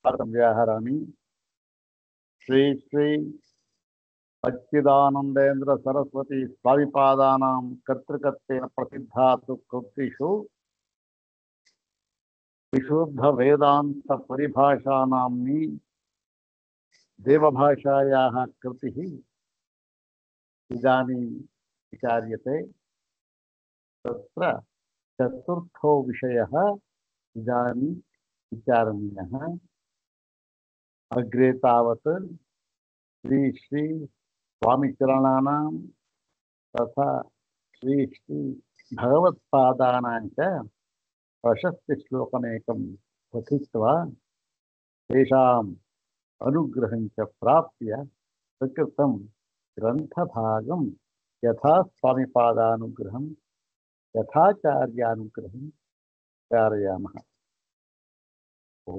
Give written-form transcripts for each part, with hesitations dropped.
व्याहरामि। श्री श्री सच्चिदानंदेन्द्र सरस्वती स्वामिपादानां कर्तृकत्वेन प्रसिद्धासु कृतिषु विशुद्ध वेदांत परिभाषा नाम्नी देवभाषायाः कृतिः इदानीं विचार्यते। तत्र चतुर्थो विषयः इदानीं विचारणीयः। अग्रे तावत् श्री श्री स्वामिचरणानां तथा श्री श्री भगवत्पादानां च प्रशस्तिश्लोकमेकं पठित्वा तेषाम् अनुग्रहं च प्राप्य प्रकृतं ग्रन्थभागं यथा स्वामिपादानुग्रहं यथाचार्यानुग्रहं कारयामः। ॐ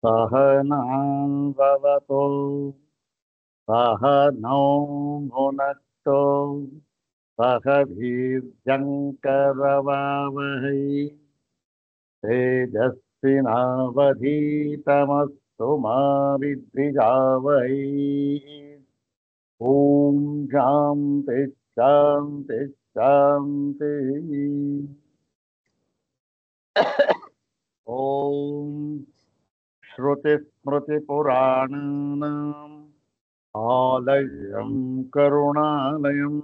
सहनां भवतु सहनौ भुनक्तु सह वीर्यङ्करवावहै तेजस्विनावधीतमस्तु मा विद्विषावहै। ॐ शान्ति शान्ति शान्तिः। ॐ श्रुतिस्मृतिपुराणानाम् आलयं करुणालयं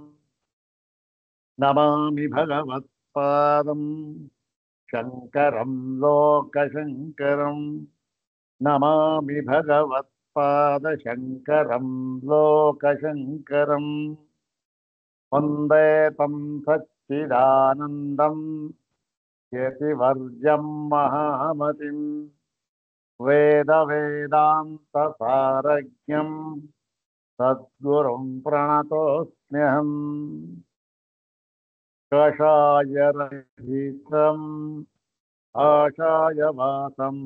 नमामि भगवत्पादं शङ्करं लोकशङ्करं। नमामि भगवत्पादशङ्करं लोकशङ्करं। वन्दे तं सच्चिदानन्दं यतिवर्यं महामतिं वेदवेदान्तसारज्ञं सद्गुरुं प्रणतोऽस्म्यहम्। कषायरहितम् आशायवासं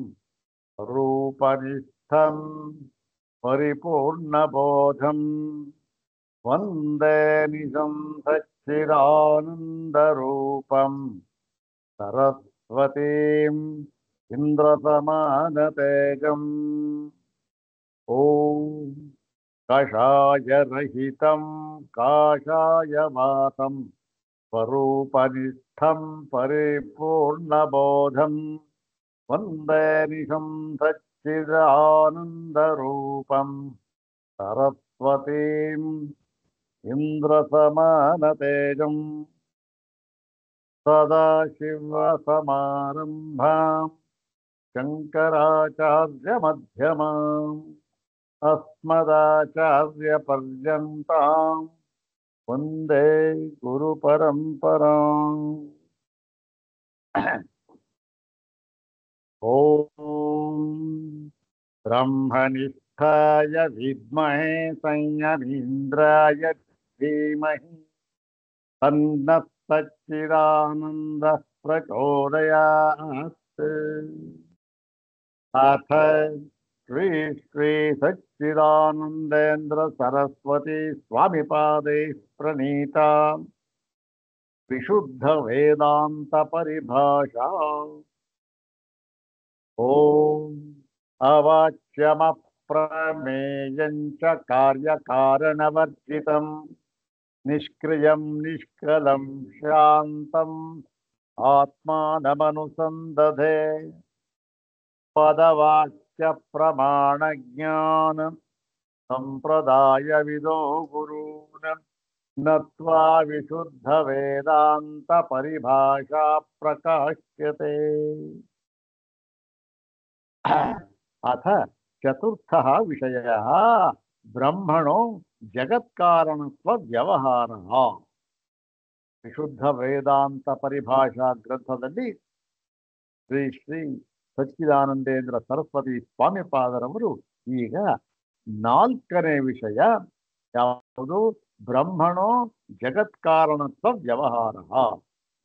रूपनिष्ठं परिपूर्णबोधं वन्दे निजं सच्चिदानन्दरूपं सरस्वतीम् इन्द्रसमानतेजम्। ॐ कषायरहितं काषायवासं स्वरूपनिष्ठं परिपूर्णबोधं वन्दे निशं सच्चिदानन्दरूपं सरस्वतीम् इन्द्रसमानतेजम्। सदाशिवसमारम्भां शङ्कराचार्यमध्यमाम् अस्मदाचार्यपर्यन्तां वन्दे गुरुपरम्पराम्। ॐ ब्रह्मनिष्ठाय विद्महे संयमीन्द्राय धीमहि तन्नः सच्चिदानन्दः प्रचोदयात्। अथ श्री श्री सच्चिदानंदेन्द्र सरस्वती स्वामिपादे प्रणीता विशुद्ध वेदांत परिभाषा। ओम अवाच्यमप्रमेयं च कार्यकारणवर्जितं निष्क्रियं निष्कलं शान्तम् आत्मानमनुसन्दधे पदवाक्य प्रमाण ज्ञान संप्रदाय विदो गुरून् नत्वा विशुद्ध वेदांत परिभाषा प्रकाश्यते। अथ चतुर्थः विषयः ब्रह्मणो जगत्कारणत्व व्यवहारः। विशुद्ध वेदांत परिभाषा ग्रंथದಲ್ಲಿ ಶ್ರೀ ಶ್ರೀ ಸಚ್ಚಿದಾನಂದೇಂದ್ರ ಸರಸ್ವತಿ ಸ್ವಾಮಿಪಾದರವರು ಈಗ ನಾಲ್ಕನೇ ವಿಷಯ ಯಾವುದು? ಬ್ರಹ್ಮಣೋ ಜಗತ್ಕಾರಣತ್ವ ವ್ಯವಹಾರ.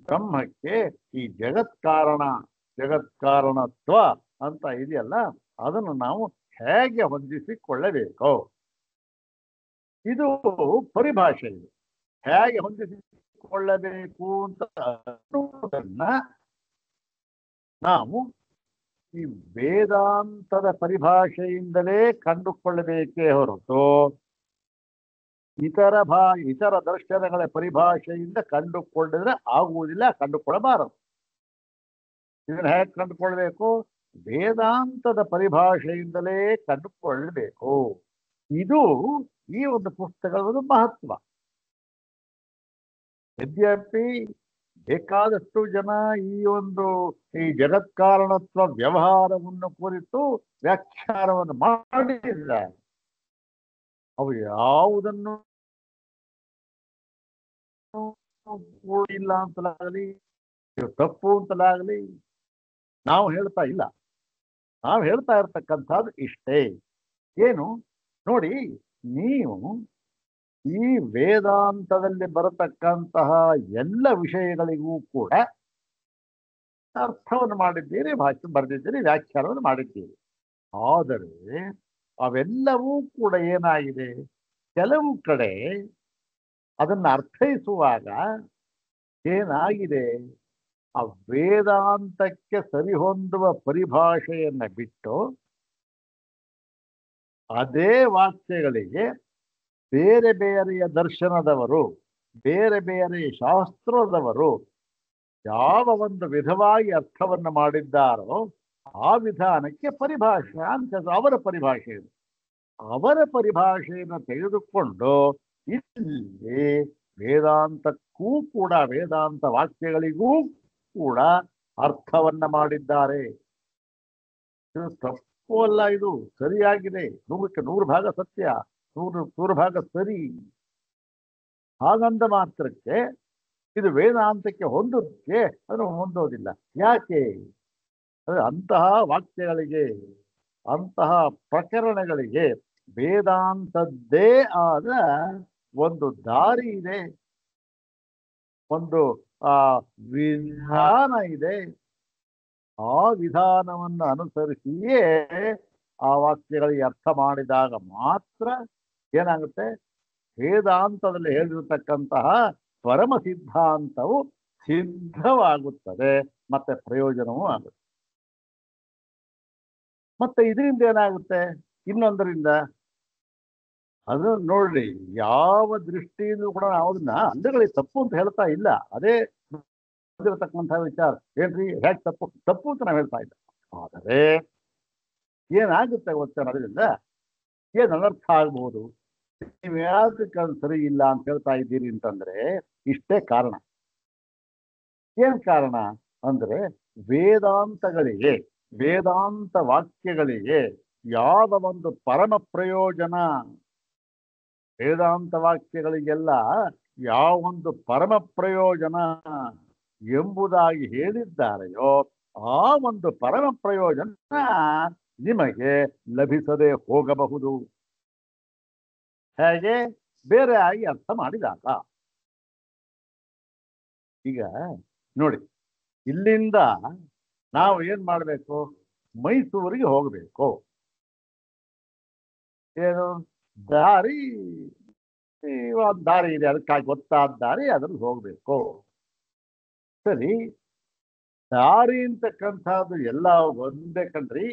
ಬ್ರಹ್ಮಕ್ಕೆ ಈ ಜಗತ್ಕಾರಣತ್ವ ಅಂತ ಇದೆಯಲ್ಲ, ಅದನ್ನು ನಾವು ಹೇಗೆ ಹೊಂದಿಸಿಕೊಳ್ಳಬೇಕು, ಇದು ಪರಿಭಾಷೆ. ಇದು ಹೇಗೆ ಹೊಂದಿಸಿಕೊಳ್ಳಬೇಕು ಅಂತ ನಾವು ಈ ವೇದಾಂತದ ಪರಿಭಾಷೆಯಿಂದಲೇ ಕಂಡುಕೊಳ್ಳಬೇಕೇ ಹೊರತು ಇತರ ದರ್ಶನಗಳ ಪರಿಭಾಷೆಯಿಂದ ಕಂಡುಕೊಂಡಿದ್ರೆ ಆಗುವುದಿಲ್ಲ, ಕಂಡುಕೊಳ್ಳಬಾರದು. ಇದನ್ನ ಹೇಗೆ ಕಂಡುಕೊಳ್ಬೇಕು? ವೇದಾಂತದ ಪರಿಭಾಷೆಯಿಂದಲೇ ಕಂಡುಕೊಳ್ಳಬೇಕು. ಇದು ಈ ಒಂದು ಪುಸ್ತಕದ ಒಂದು ಮಹತ್ವ. ಯದ್ಯಪಿ ಬೇಕಾದಷ್ಟು ಜನ ಈ ಜಗತ್ಕಾರಣತ್ವ ವ್ಯವಹಾರವನ್ನು ಕುರಿತು ವ್ಯಾಖ್ಯಾನವನ್ನು ಮಾಡಿದ್ದಾರೆ. ಅವು ಯಾವುದನ್ನು ಇಲ್ಲ ಅಂತಲಾಗಲಿ, ತಪ್ಪು ಅಂತಲಾಗಲಿ ನಾವು ಹೇಳ್ತಾ ಇಲ್ಲ. ನಾವು ಹೇಳ್ತಾ ಇರ್ತಕ್ಕಂಥದ್ದು ಇಷ್ಟೇ. ಏನು ನೋಡಿ, ನೀವು ಈ ವೇದಾಂತದಲ್ಲಿ ಬರತಕ್ಕಂತಹ ಎಲ್ಲ ವಿಷಯಗಳಿಗೂ ಕೂಡ ಅರ್ಥವನ್ನು ಮಾಡಿದ್ದೀರಿ, ಭಾಷೆ ಬರೆದಿದ್ದೀರಿ, ವ್ಯಾಖ್ಯಾನವನ್ನು ಮಾಡಿದ್ದೀರಿ. ಆದರೆ ಅವೆಲ್ಲವೂ ಕೂಡ ಏನಾಗಿದೆ, ಕೆಲವು ಕಡೆ ಅದನ್ನು ಅರ್ಥೈಸುವಾಗ ಏನಾಗಿದೆ, ಆ ವೇದಾಂತಕ್ಕೆ ಸರಿಹೊಂದುವ ಪರಿಭಾಷೆಯನ್ನ ಬಿಟ್ಟು ಅದೇ ವಾಕ್ಯಗಳಿಗೆ ಬೇರೆ ಬೇರೆಯ ದರ್ಶನದವರು, ಬೇರೆ ಬೇರೆ ಶಾಸ್ತ್ರದವರು ಯಾವ ಒಂದು ವಿಧವಾಗಿ ಅರ್ಥವನ್ನು ಮಾಡಿದ್ದಾರೋ ಆ ವಿಧಾನಕ್ಕೆ ಪರಿಭಾಷೆ ಅಂತ ಅವರ ಪರಿಭಾಷೆ ಇದೆ. ಅವರ ಪರಿಭಾಷೆಯನ್ನು ತೆಗೆದುಕೊಂಡು ಇಲ್ಲಿ ವೇದಾಂತಕ್ಕೂ ಕೂಡ, ವೇದಾಂತ ವಾಕ್ಯಗಳಿಗೂ ಕೂಡ ಅರ್ಥವನ್ನ ಮಾಡಿದ್ದಾರೆ. ಇದು ತಪ್ಪು ಅಲ್ಲ, ಇದು ಸರಿಯಾಗಿದೆ. 100% ಭಾಗ ಸತ್ಯ, 100 ಭಾಗ ಸರಿ. ಹಾಗಂದ ಮಾತ್ರಕ್ಕೆ ಇದು ವೇದಾಂತಕ್ಕೆ ಹೊಂದೋದಕ್ಕೆ ಅದು ಹೊಂದೋದಿಲ್ಲ. ಯಾಕೆ? ಅಂತಹ ವಾಕ್ಯಗಳಿಗೆ, ಅಂತಹ ಪ್ರಕರಣಗಳಿಗೆ ವೇದಾಂತದ್ದೇ ಆದ ಒಂದು ದಾರಿ ಇದೆ, ಒಂದು ವಿಧಾನ ಇದೆ. ಆ ವಿಧಾನವನ್ನು ಅನುಸರಿಸಿಯೇ ಆ ವಾಕ್ಯಗಳಿಗೆ ಅರ್ಥ ಮಾಡಿದಾಗ ಮಾತ್ರ ಏನಾಗುತ್ತೆ, ವೇದಾಂತದಲ್ಲಿ ಹೇಳಿರತಕ್ಕಂತಹ ಪರಮ ಸಿದ್ಧಾಂತವು ಸಿದ್ಧವಾಗುತ್ತದೆ, ಮತ್ತೆ ಪ್ರಯೋಜನವೂ ಆಗುತ್ತೆ. ಮತ್ತೆ ಇದರಿಂದ ಏನಾಗುತ್ತೆ, ಇನ್ನೊಂದರಿಂದ ಅದು ನೋಡ್ರಿ, ಯಾವ ದೃಷ್ಟಿಯಿಂದ ಕೂಡ ನಾವು ಅದನ್ನ ಅಂದಗಳಿಗೆ ತಪ್ಪು ಅಂತ ಹೇಳ್ತಾ ಇಲ್ಲ. ಅದೇ ಬಂದಿರತಕ್ಕಂತಹ ವಿಚಾರ. ಏನ್ರಿ, ಹೇಗೆ ತಪ್ಪು ಅಂತ ನಾವು ಹೇಳ್ತಾ ಇಲ್ಲ. ಆದರೆ ಏನಾಗುತ್ತೆ ಗೊತ್ತೇನು, ಅದರಿಂದ ಏನು ಅನರ್ಥ ಆಗ್ಬೋದು. ನೀವು ಯಾಕೆ ಸರಿ ಇಲ್ಲ ಅಂತ ಹೇಳ್ತಾ ಇದ್ದೀರಿ ಅಂತಂದ್ರೆ ಇಷ್ಟೇ ಕಾರಣ. ಏನ್ ಕಾರಣ ಅಂದ್ರೆ, ವೇದಾಂತಗಳಿಗೆ, ವೇದಾಂತ ವಾಕ್ಯಗಳಿಗೆ ಯಾವ ಒಂದು ಪರಮ ಪ್ರಯೋಜನ, ವೇದಾಂತ ವಾಕ್ಯಗಳಿಗೆಲ್ಲ ಯಾವೊಂದು ಪರಮ ಪ್ರಯೋಜನ ಎಂಬುದಾಗಿ ಹೇಳಿದ್ದಾರೆಯೋ ಆ ಒಂದು ಪರಮ ಪ್ರಯೋಜನ ನಿಮಗೆ ಲಭಿಸದೆ ಹೋಗಬಹುದು. ಹೇಗೆ? ಬೇರೆ ಆಗಿ ಅರ್ಥ ಮಾಡಿದಾಗ. ಈಗ ನೋಡಿ, ಇಲ್ಲಿಂದ ನಾವು ಏನ್ ಮಾಡಬೇಕು, ಮೈಸೂರಿಗೆ ಹೋಗಬೇಕು. ಏನು ದಾರಿ, ಒಂದು ದಾರಿ ಇದೆ, ಅದಕ್ಕಾಗಿ ಗೊತ್ತಾದ ದಾರಿ, ಅದ್ರಲ್ಲಿ ಹೋಗ್ಬೇಕು. ಸರಿ, ದಾರಿ ಅಂತಕ್ಕಂಥದ್ದು ಎಲ್ಲ ಒಂದೇ ಕಣ್ರಿ.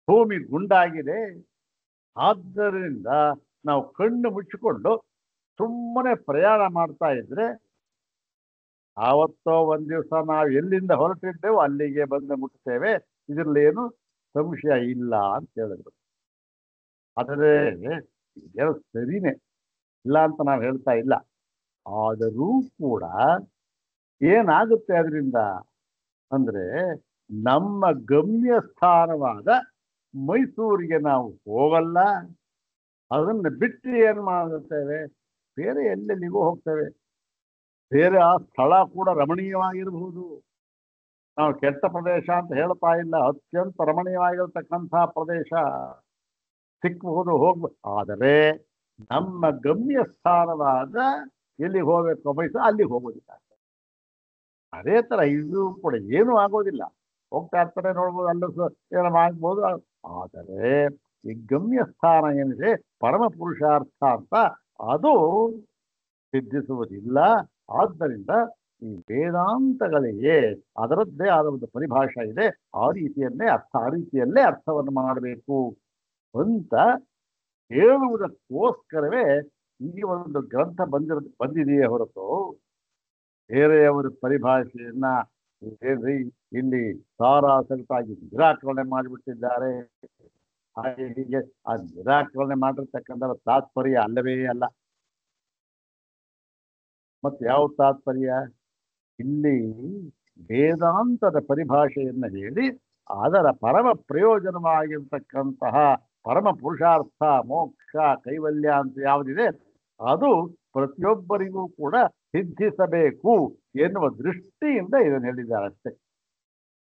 ಭೂಮಿ ಗುಂಡಾಗಿದೆ, ಆದ್ದರಿಂದ ನಾವು ಕಣ್ಣು ಮುಚ್ಚಿಕೊಂಡು ಸುಮ್ಮನೆ ಪ್ರಯಾಣ ಮಾಡ್ತಾ ಇದ್ರೆ ಆವತ್ತೋ ಒಂದ್ ದಿವಸ ನಾವು ಎಲ್ಲಿಂದ ಹೊರಟಿದ್ದೇವೋ ಅಲ್ಲಿಗೆ ಬಂದು ಮುಟ್ತೇವೆ. ಇದರಲ್ಲೇನು ಸಂಶಯ ಇಲ್ಲ ಅಂತ ಹೇಳಿದ್ರು. ಆದರೆ ಇದೇನೋ ಸರಿನೇ, ಇಲ್ಲ ಅಂತ ನಾವು ಹೇಳ್ತಾ ಇಲ್ಲ. ಆದರೂ ಕೂಡ ಏನಾಗುತ್ತೆ ಅದರಿಂದ ಅಂದ್ರೆ, ನಮ್ಮ ಗಮ್ಯ ಸ್ಥಾನವಾದ ಮೈಸೂರಿಗೆ ನಾವು ಹೋಗಲ್ಲ. ಅದನ್ನು ಬಿಟ್ಟು ಏನು ಮಾಡುತ್ತೇವೆ, ಬೇರೆ ಎಲ್ಲೆಲ್ಲಿಗೂ ಹೋಗ್ತೇವೆ. ಬೇರೆ ಆ ಸ್ಥಳ ಕೂಡ ರಮಣೀಯವಾಗಿರಬಹುದು. ನಾವು ಕೆಟ್ಟ ಪ್ರದೇಶ ಅಂತ ಹೇಳ್ತಾ ಇಲ್ಲ, ಅತ್ಯಂತ ರಮಣೀಯವಾಗಿರತಕ್ಕಂತಹ ಪ್ರದೇಶ ಸಿಕ್ಕಬಹುದು, ಹೋಗ್ಬೋದು. ಆದರೆ ನಮ್ಮ ಗಮ್ಯ ಸ್ಥಾನವಾದ ಎಲ್ಲಿಗೆ ಹೋಗ್ಬೇಕು, ಮೈಸೂರು, ಅಲ್ಲಿಗೆ ಹೋಗೋದಿಲ್ಲ. ಅದೇ ತರ ಇದು ಕೂಡ ಏನೂ ಆಗೋದಿಲ್ಲ, ಹೋಗ್ತಾ ಇರ್ತಾರೆ, ನೋಡ್ಬೋದು, ಅಲ್ಲೂ ಏನೋ ಆಗ್ಬೋದು. ಆದರೆ ಈ ಗಮ್ಯ ಸ್ಥಾನ ಏನಿದೆ, ಪರಮ ಪುರುಷಾರ್ಥ ಅಂತ, ಅದು ಸಿದ್ಧಿಸುವುದಿಲ್ಲ. ಆದ್ದರಿಂದ ಈ ವೇದಾಂತಗಳಿಗೆ ಅದರದ್ದೇ ಆದ ಒಂದು ಪರಿಭಾಷೆ ಇದೆ. ಆ ರೀತಿಯಲ್ಲೇ ಅರ್ಥವನ್ನು ಮಾಡಬೇಕು ಅಂತ ಹೇಳುವುದಕ್ಕೋಸ್ಕರವೇ ಈ ಒಂದು ಗ್ರಂಥ ಬಂದಿದೆಯೇ ಹೊರತು ಬೇರೆಯವರ ಪರಿಭಾಷೆಯನ್ನ ಏನ್ರಿ ಇಲ್ಲಿ ಸಾರಾಸಗಟಾಗಿ ನಿರಾಕರಣೆ ಮಾಡಿಬಿಟ್ಟಿದ್ದಾರೆ. ಹಾಗೆ ಹೀಗೆ ಆ ನಿರಾಕರಣೆ ಮಾಡಿರ್ತಕ್ಕಂಥ ತಾತ್ಪರ್ಯ ಅಲ್ಲವೇ ಅಲ್ಲ. ಮತ್ತೆ ಯಾವ ತಾತ್ಪರ್ಯ? ಇಲ್ಲಿ ವೇದಾಂತದ ಪರಿಭಾಷೆಯನ್ನು ಹೇಳಿ ಅದರ ಪರಮ ಪ್ರಯೋಜನವಾಗಿರ್ತಕ್ಕಂತಹ ಪರಮ ಪುರುಷಾರ್ಥ ಮೋಕ್ಷ ಕೈವಲ್ಯ ಅಂತ ಯಾವುದಿದೆ ಅದು ಪ್ರತಿಯೊಬ್ಬರಿಗೂ ಕೂಡ ಸಿದ್ಧಿಸಬೇಕು ಎನ್ನುವ ದೃಷ್ಟಿಯಿಂದ ಇದನ್ನು ಹೇಳಿದ್ದಾರೆ ಅಷ್ಟೇ.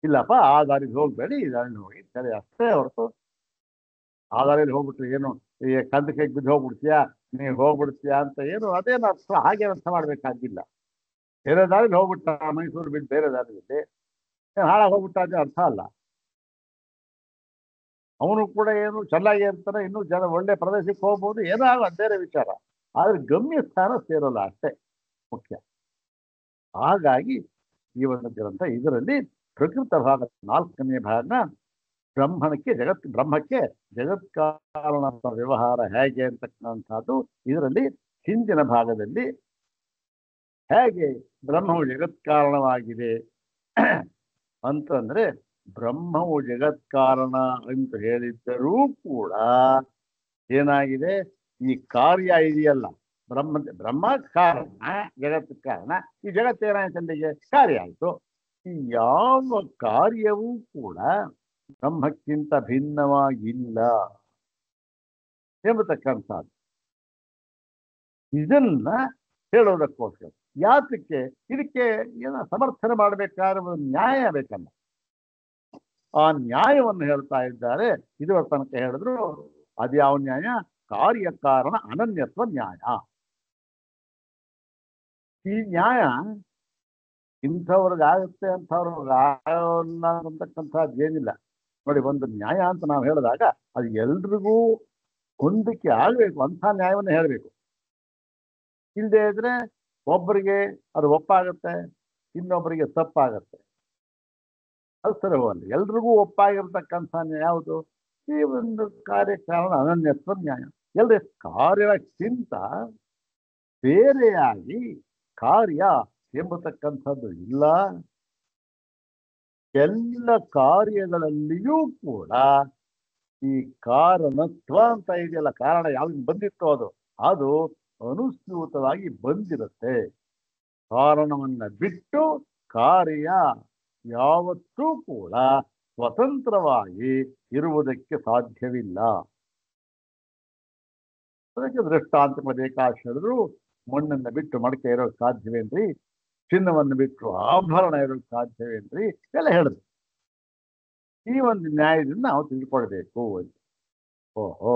ಇಲ್ಲಪ್ಪ ಆ ದಾರಿಗೆ ಹೋಗ್ಬೇಡಿ, ಈ ದಾರಿಲಿ ಹೋಗಿ ಸರಿ ಅಷ್ಟೇ ಹೊರತು ಆ ದಾರಿಯಲ್ಲಿ ಹೋಗ್ಬಿಟ್ರೆ ಏನು ಈ ಕಂದಕ್ಕೆ ಬಿದ್ದು ಹೋಗ್ಬಿಡ್ತೀಯಾ ನೀವು ಹೋಗ್ಬಿಡ್ತೀಯಾ ಅಂತ ಏನು ಅದೇನು ಅರ್ಥ ಹಾಗೆ ಅರ್ಥ ಮಾಡ್ಬೇಕಾಗಿಲ್ಲ. ಬೇರೆ ದಾರಿಲಿ ಹೋಗ್ಬಿಟ್ಟ ಮೈಸೂರು ಬಿಟ್ಟು ಬೇರೆ ದಾರಿಯಲ್ಲಿ ಹಾಳಾಗಿ ಹೋಗ್ಬಿಟ್ಟ ಅದೇ ಅರ್ಥ ಅಲ್ಲ. ಅವನು ಕೂಡ ಏನು ಚೆನ್ನಾಗಿ ಇರ್ತಾನೆ, ಇನ್ನೂ ಜನ ಒಳ್ಳೆ ಪ್ರದೇಶಕ್ಕೆ ಹೋಗ್ಬೋದು, ಏನೋ ಬೇರೆ ವಿಚಾರ. ಆದ್ರೆ ಗಮ್ಯ ಸ್ಥಾನ ಸೇರೋಲ್ಲ ಅಷ್ಟೇ ಮುಖ್ಯ. ಹಾಗಾಗಿ ಈ ಒಂದು ಗ್ರಂಥ ಇದರಲ್ಲಿ ಪ್ರಕೃತ ಭಾಗ 4ನೇ ಭಾಗನ ಬ್ರಹ್ಮಕ್ಕೆ ಜಗತ್ಕಾರಣ ವ್ಯವಹಾರ ಹೇಗೆ ಅಂತಕ್ಕಂಥದ್ದು ಇದರಲ್ಲಿ ಹಿಂದಿನ ಭಾಗದಲ್ಲಿ ಹೇಗೆ ಬ್ರಹ್ಮವು ಜಗತ್ಕಾರಣವಾಗಿದೆ ಅಂತಂದ್ರೆ ಬ್ರಹ್ಮವು ಜಗತ್ಕಾರಣ ಅಂತ ಹೇಳಿದ್ದರೂ ಕೂಡ ಏನಾಗಿದೆ ಈ ಕಾರ್ಯ ಇದೆಯಲ್ಲ ಬ್ರಹ್ಮ ಕಾರಣ ಜಗತ್ ಕಾರಣ, ಈ ಜಗತ್ತೇನಾಯ್ತು ಅಲ್ಲಿಗೆ ಕಾರ್ಯ ಆಯ್ತು. ಈ ಯಾವ ಕಾರ್ಯವೂ ಕೂಡ ಬ್ರಹ್ಮಕ್ಕಿಂತ ಭಿನ್ನವಾಗಿಲ್ಲ ಎಂಬತಕ್ಕಂಥದ್ದು ಇದನ್ನ ಹೇಳೋದಕ್ಕೋಸ್ಕರ. ಯಾತಕ್ಕೆ ಇದಕ್ಕೆ ಏನೋ ಸಮರ್ಥನೆ ಮಾಡಬೇಕಾದ್ರೆ ಒಂದು ನ್ಯಾಯ ಬೇಕಲ್ಲ. ಆ ನ್ಯಾಯವನ್ನು ಹೇಳ್ತಾ ಇದ್ದಾರೆ. ಇದುವರ ತನಕ ಹೇಳಿದ್ರು ಅದ್ಯಾವ ನ್ಯಾಯ? ಕಾರ್ಯಕಾರಣ ಅನನ್ಯತ್ವ ನ್ಯಾಯ. ಈ ನ್ಯಾಯ ಇಂಥವ್ರಿಗಾಗುತ್ತೆ ಅಂಥವ್ರಿಗಾಗಲ್ಲ ಅಂತಕ್ಕಂಥದ್ದು ಏನಿಲ್ಲ ನೋಡಿ. ಒಂದು ನ್ಯಾಯ ಅಂತ ನಾವು ಹೇಳಿದಾಗ ಅದು ಎಲ್ರಿಗೂ ಹೊಂದಿಕೆ ಆಗಬೇಕು ಅಂಥ ನ್ಯಾಯವನ್ನು ಹೇಳಬೇಕು. ಇಲ್ಲದೆ ಇದ್ರೆ ಒಬ್ಬರಿಗೆ ಅದು ಒಪ್ಪಾಗುತ್ತೆ, ಇನ್ನೊಬ್ಬರಿಗೆ ತಪ್ಪಾಗತ್ತೆ. ಅದು ಸರಿ ಹೋಗಲ್ಲ. ಎಲ್ರಿಗೂ ಒಪ್ಪಾಗಿರ್ತಕ್ಕಂಥ ಯಾವುದು? ಈ ಒಂದು ಕಾರ್ಯಕಾರಣ ಅನನ್ಯತ್ವ ನ್ಯಾಯ. ಎಲ್ರಿ ಕಾರ್ಯಕ್ಕಿಂತ ಬೇರೆಯಾಗಿ ಕಾರ್ಯ ಎಂಬತಕ್ಕಂಥದ್ದು ಇಲ್ಲ. ಎಲ್ಲ ಕಾರ್ಯಗಳಲ್ಲಿಯೂ ಕೂಡ ಈ ಕಾರಣತ್ವ ಅಂತ ಇದೆಯಲ್ಲ, ಕಾರಣ ಯಾವ್ದು ಬಂದಿತ್ತೋ ಅದು ಅನುಸ್ಯೂತವಾಗಿ ಬಂದಿರುತ್ತೆ. ಕಾರಣವನ್ನ ಬಿಟ್ಟು ಕಾರ್ಯ ಯಾವತ್ತೂ ಕೂಡ ಸ್ವತಂತ್ರವಾಗಿ ಇರುವುದಕ್ಕೆ ಸಾಧ್ಯವಿಲ್ಲ. ಅದಕ್ಕೆ ದೃಷ್ಟಾಂತ ಬೇಕಾಶ ಹೇಳಿದ್ರು. ಮಣ್ಣನ್ನು ಬಿಟ್ಟು ಮಡಕೆ ಇರೋಕ್ಕೆ ಸಾಧ್ಯವೇನ್ರಿ? ಚಿನ್ನವನ್ನು ಬಿಟ್ಟು ಆಭರಣ ಇರೋಕ್ಕೆ ಸಾಧ್ಯವೇನ್ರಿ? ಎಲ್ಲ ಹೇಳಿದ್ರು. ಈ ಒಂದು ನ್ಯಾಯದಿಂದ ನಾವು ತಿಳ್ಕೊಳ್ಬೇಕು ಅಂತ. ಓಹೋ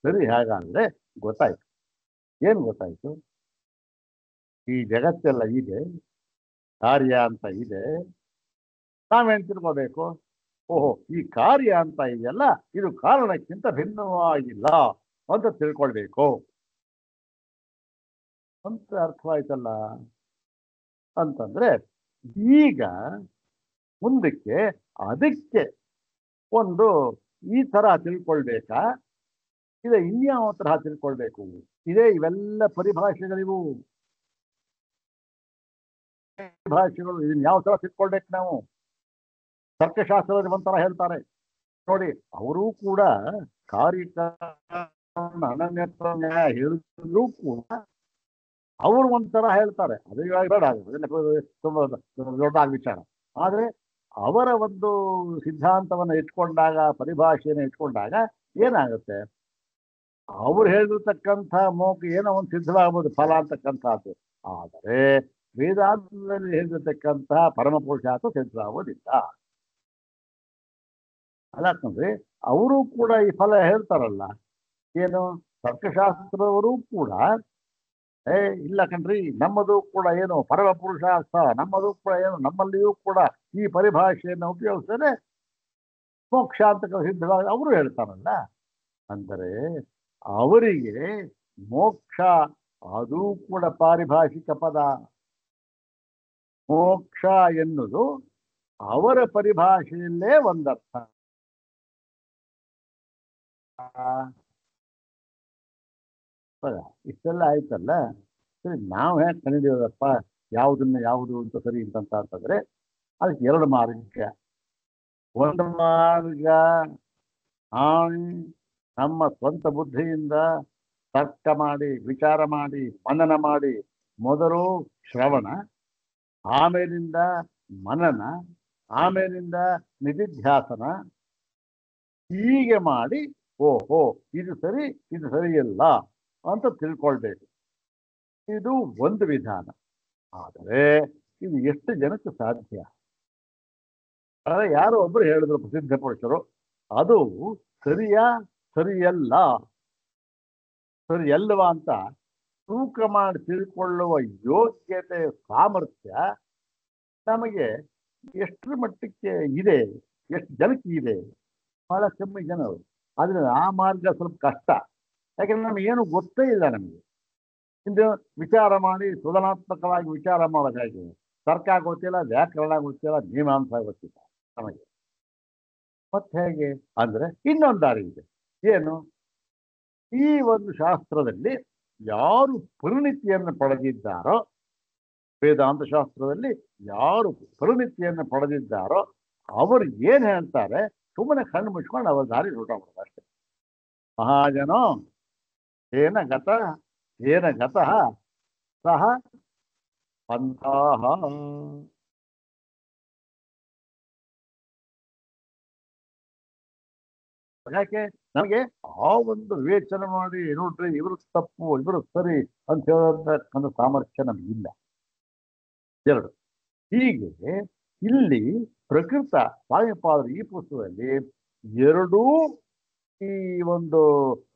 ಸರಿ, ಹಾಗಾದ್ರೆ ಗೊತ್ತಾಯ್ತು. ಏನು ಗೊತ್ತಾಯ್ತು? ಈ ಜಗತ್ತೆಲ್ಲ ಇದೆ, ಕಾರ್ಯ ಅಂತ ಇದೆ. ನಾವೇನು ತಿಳ್ಕೋಬೇಕು? ಓಹೋ ಈ ಕಾರ್ಯ ಅಂತ ಇದೆಯಲ್ಲ ಇದು ಕಾರಣಕ್ಕಿಂತ ಭಿನ್ನವಾಗಿಲ್ಲ ಅಂತ ತಿಳ್ಕೊಳ್ಬೇಕು ಅಂತ ಅರ್ಥವಾಯ್ತಲ್ಲ. ಅಂತಂದ್ರೆ ಈಗ ಮುಂದಕ್ಕೆ ಅದಕ್ಕೆ ಒಂದು ಈ ತರ ತಿಳ್ಕೊಳ್ಬೇಕಾ, ಇದೆ ಇನ್ಯಾವ ತರಹ ತಿಳ್ಕೊಳ್ಬೇಕು? ಇದೇ ಇವೆಲ್ಲ ಪರಿಭಾಷೆಗಳಿವು. ಪರಿಭಾಷೆಗಳು ಇದನ್ನ ಯಾವ ತರ ತಿಳ್ಕೊಳ್ಬೇಕು ನಾವು? ತರ್ಕಶಾಸ್ತ್ರದಲ್ಲಿ ಒಂಥರ ಹೇಳ್ತಾರೆ ನೋಡಿ. ಅವರೂ ಕೂಡ ಕಾರ್ಯಕಾರಣ ಅನನ್ಯತ್ವ ನ್ಯಾಯ ಹೇಳಿದ್ರು ಕೂಡ ಅವರು ಒಂಥರ ಹೇಳ್ತಾರೆ. ಅದು ಇವಾಗ ಬೇಡ, ತುಂಬಾ ದೊಡ್ಡ ವಿಚಾರ. ಆದ್ರೆ ಅವರ ಒಂದು ಸಿದ್ಧಾಂತವನ್ನು ಇಟ್ಕೊಂಡಾಗ, ಪರಿಭಾಷೆಯನ್ನು ಇಟ್ಕೊಂಡಾಗ ಏನಾಗುತ್ತೆ? ಅವ್ರು ಹೇಳಿರ್ತಕ್ಕಂಥ ಮೋಕ ಏನೋ ಒಂದು ಸಿದ್ಧವಾಗ್ಬೋದು ಫಲ ಅಂತಕ್ಕಂಥದ್ದು. ಆದರೆ ವೇದಾಂತದಲ್ಲಿ ಹೇಳಿರ್ತಕ್ಕಂತಹ ಪರಮಪುರುಷಾರ್ಥ ಸಿದ್ಧವಾಗೋದಿಲ್ಲ. ಅದಾಕಂದ್ರೆ ಅವರು ಕೂಡ ಈ ಫಲ ಹೇಳ್ತಾರಲ್ಲ, ಏನು ತರ್ಕಶಾಸ್ತ್ರದವರು ಕೂಡ ಇಲ್ಲ ಕಣ್ರಿ, ನಮ್ಮದು ಕೂಡ ಏನು ಪರಮ ಪುರುಷಾರ್ಥ, ನಮ್ಮದು ಕೂಡ ಏನು ನಮ್ಮಲ್ಲಿಯೂ ಕೂಡ ಈ ಪರಿಭಾಷೆಯನ್ನು ಉಪಯೋಗಿಸಿದ್ರೆ ಮೋಕ್ಷ ಅಂತ ಸಿದ್ಧವಾಗಿ ಅವರು ಹೇಳ್ತಾರಲ್ಲ. ಅಂದರೆ ಅವರಿಗೆ ಮೋಕ್ಷ ಅದು ಕೂಡ ಪಾರಿಭಾಷಿಕ ಪದ. ಮೋಕ್ಷ ಎನ್ನುವುದು ಅವರ ಪರಿಭಾಷೆಯಲ್ಲೇ ಒಂದರ್ಥ. ಇಷ್ಟೆಲ್ಲ ಆಯ್ತಲ್ಲ, ಸರಿ ನಾವು ಹೇಗೆ ಕಂಡಿದ್ದೀವಪ್ಪ ಯಾವುದನ್ನ ಯಾವುದು ಅಂತ ಸರಿ ಅಂತಂದ್ರೆ ಅದಕ್ಕೆ ಎರಡು ಮಾರ್ಗ. ಒಂದು ಮಾರ್ಗ ನಮ್ಮ ಸ್ವಂತ ಬುದ್ಧಿಯಿಂದ ತರ್ಕ ಮಾಡಿ, ವಿಚಾರ ಮಾಡಿ, ಮನನ ಮಾಡಿ, ಮೊದಲು ಶ್ರವಣ, ಆಮೇಲಿಂದ ಮನನ, ಆಮೇಲಿಂದ ನಿಧಿಧ್ಯಾಸನ, ಹೀಗೆ ಮಾಡಿ ಓಹೋ ಇದು ಸರಿ ಇದು ಸರಿಯಲ್ಲ ಅಂತ ತಿಳ್ಕೊಳ್ಬೇಕು. ಇದು ಒಂದು ವಿಧಾನ. ಆದರೆ ಇದು ಎಷ್ಟು ಜನಕ್ಕೆ ಸಾಧ್ಯ? ಯಾರೋ ಒಬ್ರು ಹೇಳಿದ್ರು ಪ್ರಸಿದ್ಧ ಪುರುಷರು, ಅದು ಸರಿಯಾ ಸರಿಯಲ್ಲ, ಸರಿಯಲ್ಲವಾ ಅಂತ ತೂಕ ಮಾಡಿ ತಿಳ್ಕೊಳ್ಳುವ ಯೋಗ್ಯತೆ, ಸಾಮರ್ಥ್ಯ ನಮಗೆ ಎಷ್ಟರ ಮಟ್ಟಕ್ಕೆ ಇದೆ, ಎಷ್ಟು ಜನಕ್ಕೆ ಇದೆ? ಬಹಳ ಕಮ್ಮಿ ಜನರು. ಆದ್ರೆ ಆ ಮಾರ್ಗ ಸ್ವಲ್ಪ ಕಷ್ಟ. ಯಾಕಂದ್ರೆ ನಮಗೇನು ಗೊತ್ತೇ ಇಲ್ಲ. ನಮಗೆ ಇಂದು ವಿಚಾರ ಮಾಡಿ ತುಲನಾತ್ಮಕವಾಗಿ ವಿಚಾರ ಮಾಡೋದಾಗಿ ತರ್ಕ ಗೊತ್ತಿಲ್ಲ, ವ್ಯಾಕರಣ ಗೊತ್ತಿಲ್ಲ, ಮೀಮಾಂಸ ಗೊತ್ತಿಲ್ಲ ನಮಗೆ. ಮತ್ತೆ ಹೇಗೆ ಅಂದ್ರೆ ಇನ್ನೊಂದು ದಾರಿ ಇದೆ. ಏನು? ಈ ಒಂದು ಶಾಸ್ತ್ರದಲ್ಲಿ ಯಾರು ಪರಿಣಿತಿಯನ್ನು ಪಡೆದಿದ್ದಾರೋ, ವೇದಾಂತ ಶಾಸ್ತ್ರದಲ್ಲಿ ಯಾರು ಪರಿಣಿತಿಯನ್ನು ಪಡೆದಿದ್ದಾರೋ ಅವರು ಏನ್ ಹೇಳ್ತಾರೆ ಸುಮ್ಮನೆ ಕಣ್ಣು ಮುಚ್ಕೊಂಡು ಅವರ ದಾರಿ ಊಟ ಮಾಡೋದು ಅಷ್ಟೇ. ಮಹಾಜನೋ ಏನ ಗತಃ ಸಹ ಪಂಥಾಹ. ಯಾಕೆ ನಮಗೆ ಆ ಒಂದು ವಿವೇಚನೆ ಮಾಡಿ ನೋಡ್ರಿ ಇವರು ತಪ್ಪು ಇವರು ಸರಿ ಅಂತ ಹೇಳತಕ್ಕಂಥ ಸಾಮರ್ಥ್ಯ ನಮಗಿಲ್ಲ. ಎರಡು, ಹೀಗೆ ಇಲ್ಲಿ ಪ್ರಕೃತ ಸ್ವಾಮಿಪಾದರು ಈ ಪುಸ್ತಕದಲ್ಲಿ ಎರಡೂ ಈ ಒಂದು